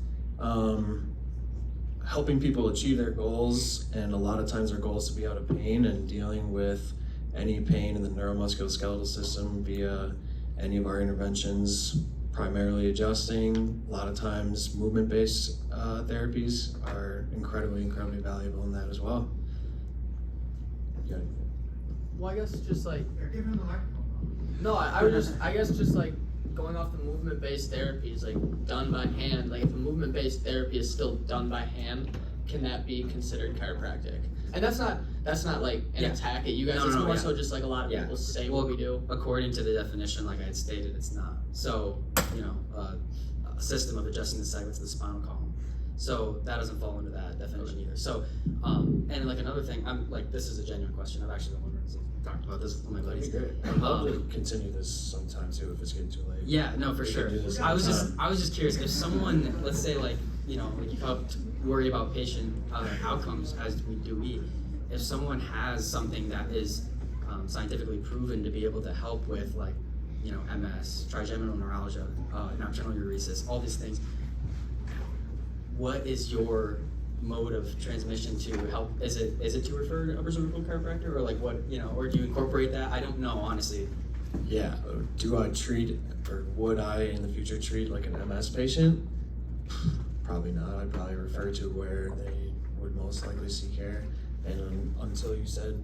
helping people achieve their goals, and a lot of times their goal is to be out of pain and dealing with any pain in the neuromusculoskeletal system via any of our interventions, primarily adjusting. A lot of times movement-based therapies are incredibly valuable in that as well. Yeah. Well, I guess just like, Yeah, give him the microphone. no, I guess just like going off the movement-based therapies, like done by hand, like if a movement-based therapy is still done by hand, can that be considered chiropractic? And that's not like an attack at you guys, it's more so just like a lot of people say what we do. According to the definition, like I had stated, it's not. So, a system of adjusting the segments of the spinal column. So that doesn't fall into that definition either. So, and like another thing, I'm like, this is a genuine question. I've actually been wondering, talked about this with my buddies. I'd love to continue this sometime too if it's getting too late. Yeah, no, for sure. I was just curious if someone, let's say like you helped worry about patient outcomes as we do. If someone has something that is scientifically proven to be able to help with like MS, trigeminal neuralgia, nocturnal uresis, all these things, what is your mode of transmission to help? Is it to refer to upper cervical chiropractor, or like what, or do you incorporate that? I don't know, honestly. Yeah, do I treat, or would I in the future treat like an MS patient? Probably not. I'd probably refer to where they would most likely seek care. And until you said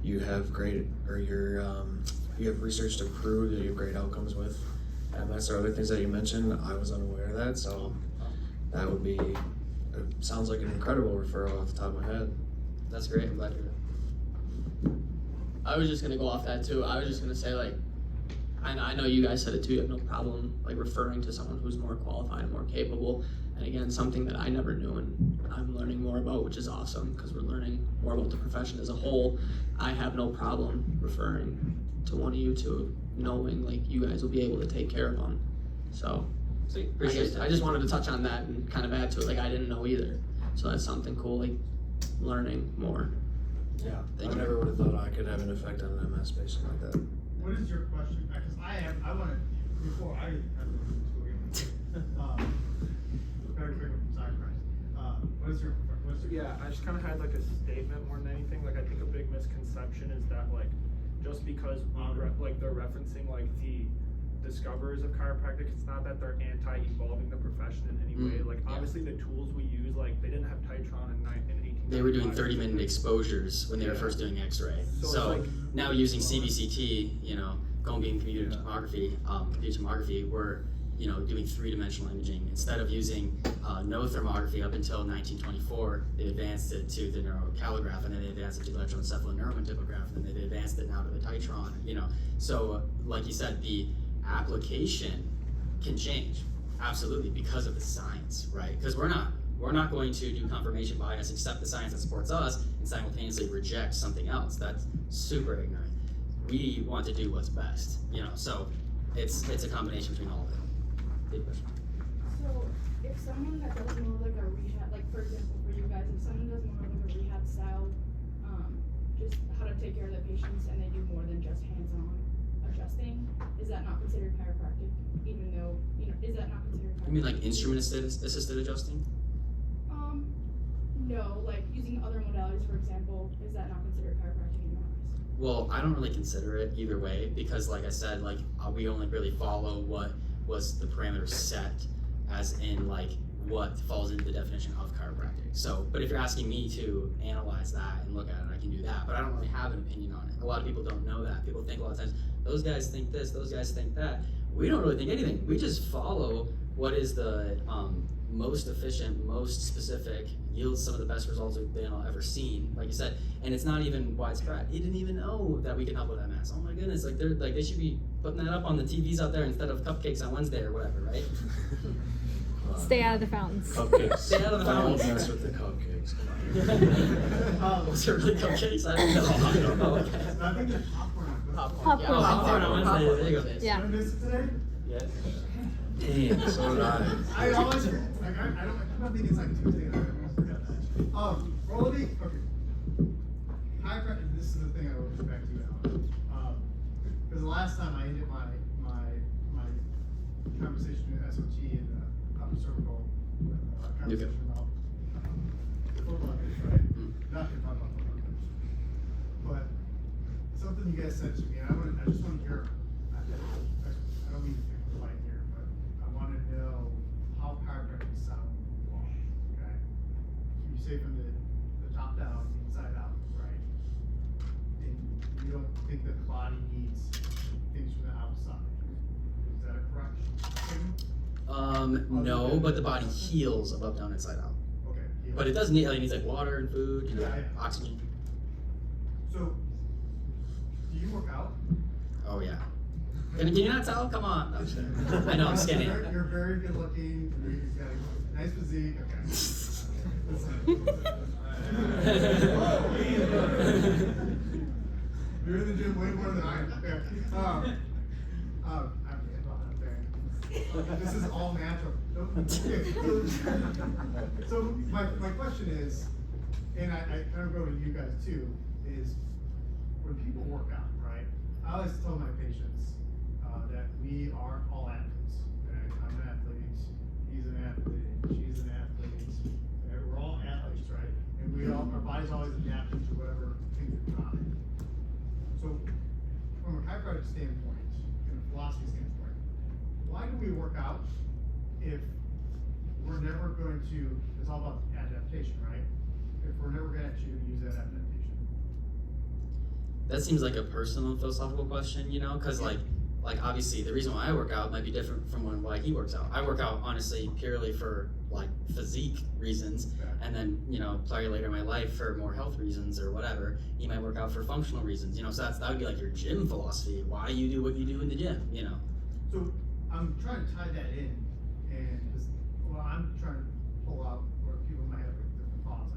you have great, or you have research to prove that you have great outcomes with MS or other things that you mentioned, I was unaware of that. So that would be, it sounds like an incredible referral off the top of my head. That's great. I'm glad to hear that. I was just gonna go off that too. I was just gonna say like, I know you guys said it too, you have no problem like referring to someone who's more qualified and more capable. And again, something that I never knew and I'm learning more about, which is awesome because we're learning more about the profession as a whole. I have no problem referring to one of you two, knowing like you guys will be able to take care of them. So I just wanted to touch on that and kind of add to it. Like I didn't know either. So that's something cool, like learning more. Yeah, I never would have thought I could have an effect on an MS patient like that. What is your question? Because I want to, before I very quick from side what's your Yeah, I just kind of had like a statement more than anything. Like I think a big misconception is that like just because like they're referencing like the discoverers of chiropractic, it's not that they're anti-evolving the profession in any way. Like obviously the tools we use, like they didn't have Titron in 1895. They were doing 30-minute exposures when they were first doing X-ray. So like, now using CBCT, cone beam computed tomography, we're doing three-dimensional imaging instead of using no thermography up until 1924. They advanced it to the neurocalligraph, and then they advanced it to the electroencephalo neuromantigraph, and then they advanced it now to the Titron. So like you said, the application can change absolutely because of the science, right? Because we're not going to do confirmation bias, accept the science that supports us, and simultaneously reject something else. That's super ignorant. We want to do what's best, So it's a combination between all of it. Big question. So if someone that does more like a rehab, like for example for you guys, if someone does more like a rehab style, just how to take care of the patients and they do more than just hands-on adjusting, is that not considered chiropractic? Even though, is that not considered chiropractic? You mean like instrument assisted adjusting? No, know, like using other modalities, for example, is that not considered chiropractic in your eyes? Well, I don't really consider it either way because, like I said, like we only really follow what was the parameters set, as in like what falls into the definition of chiropractic. So, but if you're asking me to analyze that and look at it, I can do that. But I don't really have an opinion on it. A lot of people don't know that. People think a lot of times those guys think this, those guys think that. We don't really think anything. We just follow what is the most efficient, most specific, yields some of the best results we've been ever seen, like you said, and it's not even widespread. He didn't even know that we can help with MS. Oh my goodness, like they should be putting that up on the TVs out there instead of cupcakes on Wednesday or whatever, right? Stay out of the fountains. Cupcakes. Stay out of the fountains. Don't mess with the cupcakes. Come on. Was it really cupcakes? I don't know. Okay. I think it's popcorn. Popcorn. Yeah, popcorn on Wednesday. There you go. Yeah. Did you miss it today? Yes. Damn, so did I. I always, like, I don't think it's like Tuesday, and I almost forget that. Roly, okay. Chiropractic, this is the thing I will get back to you on. Because the last time I ended my conversation with SOT and the upper cervical conversation about football, right? Not to talk about football, but something you guys said to me, and I just want to hear. I don't mean to pick a fight here, but I want to know how chiropractic sound wrong. Okay, you say from the top down, inside out, right? And you don't think that the body needs things from the outside. Is that a correct statement? No, but the body heals above, down, inside out. Okay. Yeah. But it does need, it needs like water and food, you know, Yeah. oxygen. So, do you work out? Oh yeah. Can you not tell? Come on. No, I'm kidding. I know I'm skinny. You're very good looking. You've got a nice physique. You're in the gym way more than I am. Okay. This is all natural. So my question is, and I kind of go to you guys too, is when people work out, right? I always tell my patients that we are all athletes. Okay? I'm an athlete, he's an athlete, she's an athlete. Okay? We're all athletes, right? And our body's always adapting to whatever things are on. So from a chiropractic standpoint, and a philosophy standpoint, why do we work out if we're never going to, it's all about adaptation, right? If we're never going to actually use that adaptation. That seems like a personal philosophical question, you know, because like obviously the reason why I work out might be different from why he works out. I work out honestly purely for like physique reasons, and then probably later in my life for more health reasons or whatever. You might work out for functional reasons, you know. So that would be like your gym philosophy. Why you do what you do in the gym, you know. So I'm trying to tie that in, and I'm trying to pull out where people might have like different thoughts,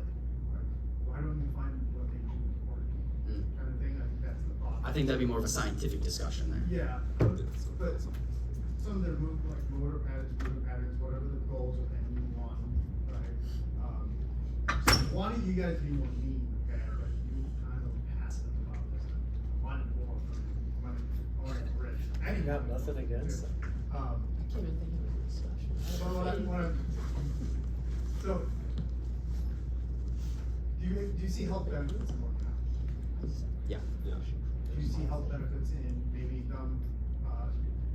like why don't you find what they do important, kind of thing. I think that's the thought. I think that'd be more of a scientific discussion there. Yeah, but some of their motor patterns, whatever the goals of any one, right? So wanting you guys to be more mean, okay? But you kind of passive about this. I want more from you. I want it rich. I got nothing against them. I can't even think of a discussion. So, do you see health benefits in working out? Yeah. Yeah. Do you see health benefits in maybe them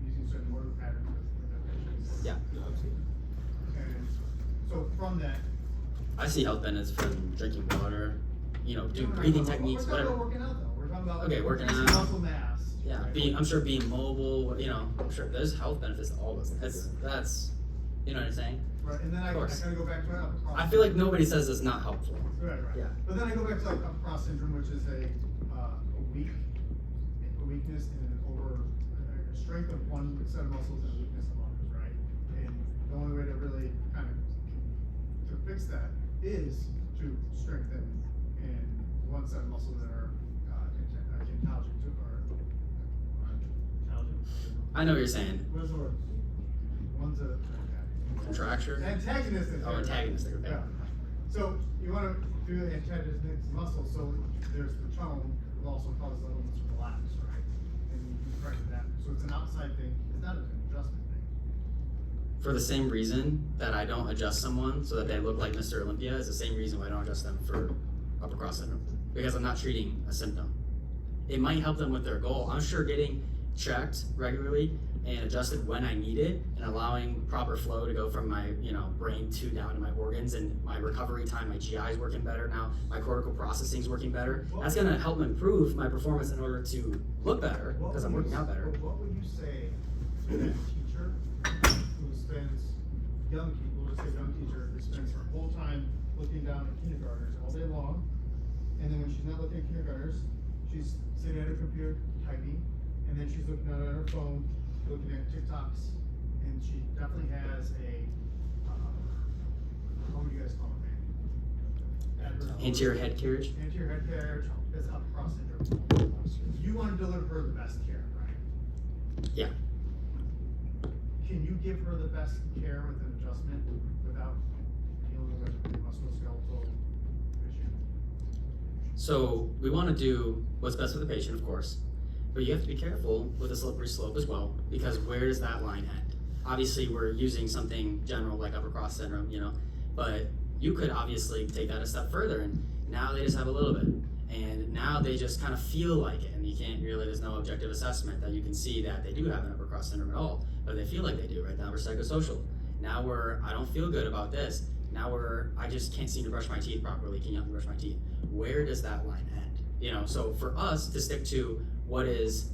using certain motor patterns with their patients? Yeah. And so from that, I see health benefits from drinking water, doing we're breathing talking techniques, about, whatever. We're talking about working out though. We're talking about Okay, working increasing out. muscle mass. Yeah, right? I'm sure being mobile, I'm sure there's health benefits to all those things. That's, you know what I'm saying? Right, and then I course. kind of go back to upper cross. I feel like nobody says it's not helpful. Right. Yeah. But then I go back to like upper cross syndrome, which is a weakness and a strength of one set of muscles and a weakness of others, right? And the only way to really kind of to fix that is to strengthen in one set of muscles that are intelligent to or intelligent. I know what you're saying. What is the word? One's a Contracture? antagonistic. Oh, antagonistic, okay. Yeah. So you want to do the antagonistic muscle, so there's the tone, it also causes the elements to relax, right? And you can correct that. So it's an outside thing, it's not an adjustment thing. for the same reason that I don't adjust someone so that they look like Mr. Olympia is the same reason why I don't adjust them for upper cross syndrome, because I'm not treating a symptom. It might help them with their goal. I'm sure getting checked regularly and adjusted when I need it and allowing proper flow to go from my brain to down to my organs, and my recovery time, my GI is working better now, my cortical processing is working better. That's gonna help improve my performance in order to look better because I'm working out better. What would you say to that teacher who spends, young people, let's say young teacher, who spends her whole time looking down at kindergartners all day long, and then when she's not looking at kindergartners, she's sitting at her computer typing, and then she's looking out at her phone, looking at TikToks, and she definitely has a, what would you guys call it? Anterior head carriage. Anterior head carriage, that's upper cross syndrome. You want to deliver her the best care, right? Yeah. Can you give her the best care with an adjustment without dealing with a musculoskeletal issue? So we want to do what's best for the patient, of course, but you have to be careful with a slippery slope as well, because where does that line end? Obviously, we're using something general like upper cross syndrome, but you could obviously take that a step further, and now they just have a little bit, and now they just kind of feel like it, and you can't really, there's no objective assessment that you can see that they do have an upper cross syndrome at all, but they feel like they do. Right now we're psychosocial. Now I don't feel good about this. Now I just can't seem to brush my teeth properly. Can you help me brush my teeth? Where does that line end? So for us to stick to what is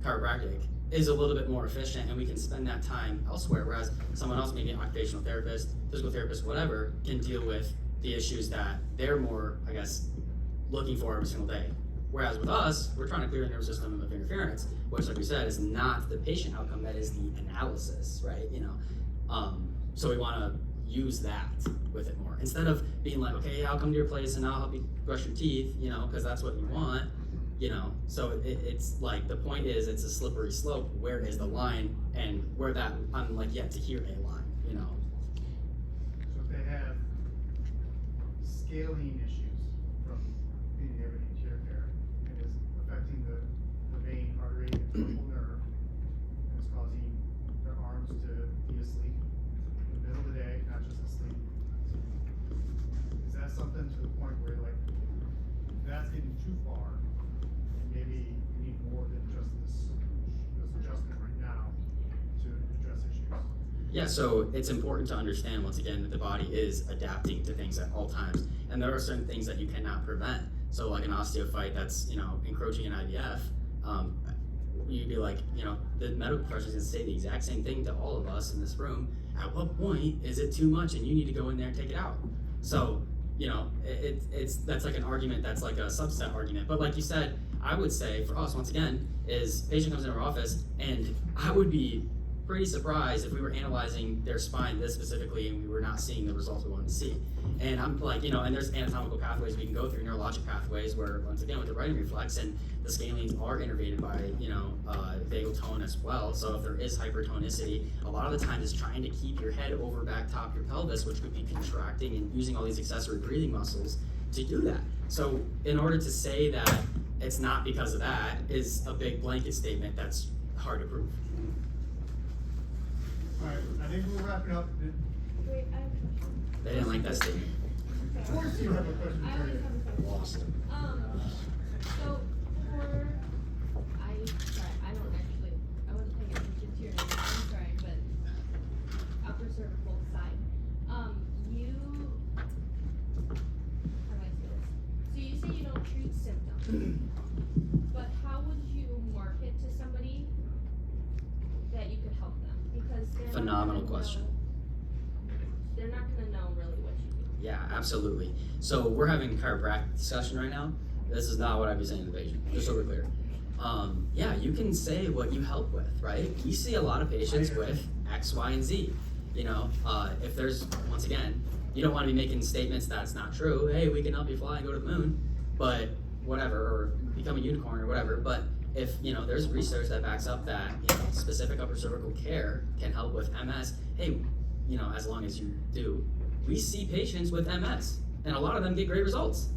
chiropractic is a little bit more efficient, and we can spend that time elsewhere, whereas someone else, maybe an occupational therapist, physical therapist, whatever, can deal with the issues that they're more, I guess, looking for every single day. Whereas with us, we're trying to clear the nervous system of interference, which, like we said, is not the patient outcome, that is the analysis, right? So we want to use that with it more, instead of being like, okay, I'll come to your place and I'll help you brush your teeth, because that's what you want. So it's like, the point is, it's a slippery slope. Where is the line, and where that, I'm like yet to hear a line, So if they have scaling issues from being able to anterior care, and is affecting the vein, artery, and peripheral nerve, and it's causing their arms to be asleep in the middle of the day, not just asleep. Is that something to the point where like, that's getting too far? Maybe you need more than just this adjustment right now to address issues. Yeah, so it's important to understand, once again, that the body is adapting to things at all times, and there are certain things that you cannot prevent. So like an osteophyte that's encroaching in IVF, you'd be like, the medical professional is going to say the exact same thing to all of us in this room. At what point is it too much and you need to go in there and take it out? So that's like an argument that's like a subset argument. But like you said, I would say for us, once again, is patient comes into our office, and I would be pretty surprised if we were analyzing their spine this specifically and we were not seeing the results we wanted to see. And I'm like, and there's anatomical pathways we can go through, neurologic pathways, where once again with the writing reflex, and the scalenes are innervated by vagal tone as well. So if there is hypertonicity, a lot of the time it's trying to keep your head over back top your pelvis, which could be contracting and using all these accessory breathing muscles to do that. So in order to say that it's not because of that is a big blanket statement that's hard to prove. All right, I think we're wrapping up. Wait, I have a question. They didn't like that statement. Of course you have a question. I always have a question. So I wasn't paying attention to your name, I'm sorry, but upper cervical side. How do I say this? So you say you don't treat symptoms, but how would you market to somebody that you could help them? Because they're Phenomenal question. They're not gonna know really what you do. Yeah, absolutely. So we're having a chiropractic discussion right now. This is not what I'd be saying to the patient, just so we're clear. Yeah, you can say what you help with, right? We see a lot of patients with X, Y, and Z. If there's, once again, you don't want to be making statements that's not true. Hey, we can help you fly and go to the moon, but whatever, or become a unicorn or whatever. But if there's research that backs up that specific upper cervical care can help with MS, hey, as long as you do, we see patients with MS, and a lot of them get great results.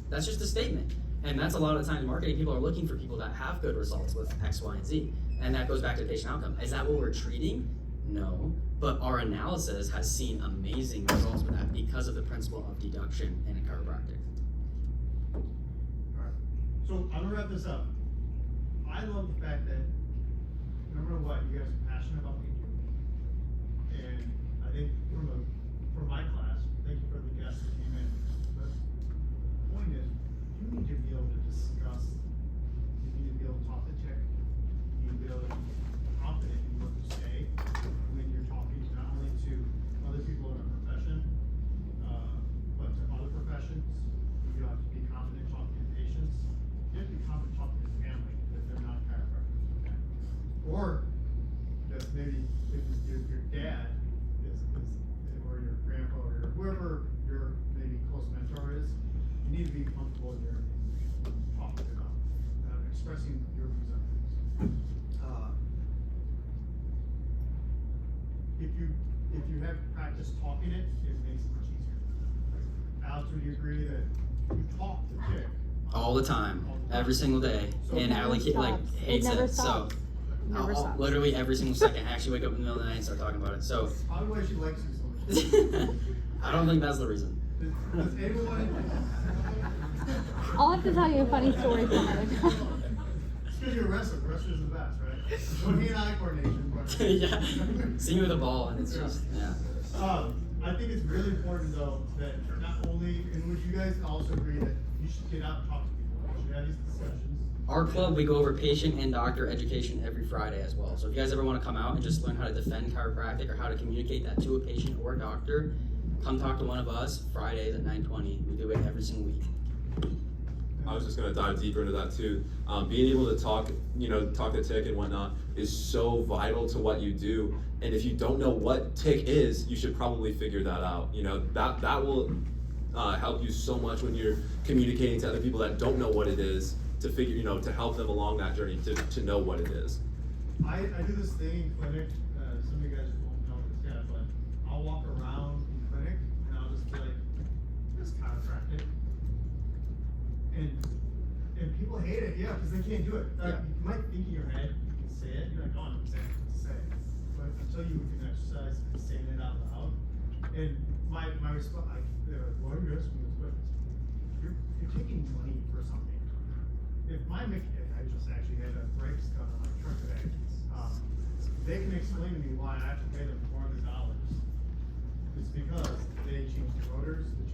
That's just a statement. And that's a lot of the times marketing people are looking for people that have good results with X, Y, and Z. And that goes back to patient outcome. Is that what we're treating? No. But our analysis has seen amazing results with that because of the principle of deduction in chiropractic. Alright, so I'm gonna wrap this up. I love the fact that, no matter what, you guys are passionate about people. And I think from my class, thank you for the guests that came in, but the point is, you need to be able to discuss, you need to be able to talk to tech, you need to be able to be confident in what you say when you're talking not only to other people in a profession, but to other professions. You have to be confident talking to patients. You have to be confident talking to family if they're not chiropractors. Okay? Or that maybe if your dad is or your grandpa or whoever your maybe close mentor is, you need to be comfortable in your talking about expressing your views on things. If you have practice talking it makes it much easier. Alex, would you agree that you talk to Chick All the time, every single day, So and it Allie never like stops. It hates never it. So stops. Never stops. literally every single second, I actually wake up in the middle of the night and start talking about it. So Probably why she likes you so much. I don't think that's the reason. Does anyone? I'll have to tell you a funny story some other time. It's because you're a wrestler. Wrestlers are the best, right? No hand-eye coordination. But Yeah, see me with a ball, and it's just yeah. I think it's really important though that not only, and would you guys also agree that you should get out and talk to people. You should have these discussions. Our club, we go over patient and doctor education every Friday as well. So if you guys ever want to come out and just learn how to defend chiropractic or how to communicate that to a patient or a doctor, come talk to one of us Fridays at 9:20. We do it every single week. I was just gonna dive deeper into that too. Being able to talk to tick and whatnot is so vital to what you do. And if you don't know what tick is, you should probably figure that out. That will help you so much when you're communicating to other people that don't know what it is, to figure, to help them along that journey to know what it is. I do this thing in clinic. Some of you guys won't know this yet, but I'll walk around in clinic and I'll just be like, "This is chiropractic," and people hate it, yeah, because they can't do it. Yeah. You might think in your head you can say it. You're like, "Oh, I'm saying what to say," but until you can exercise and saying it out loud, and my response, why are you asking this question? You're taking money for something. If my mechanic, I just actually had a brakes done on my truck today, they can explain to me why I have to pay them $400. It's because they changed the rotors, they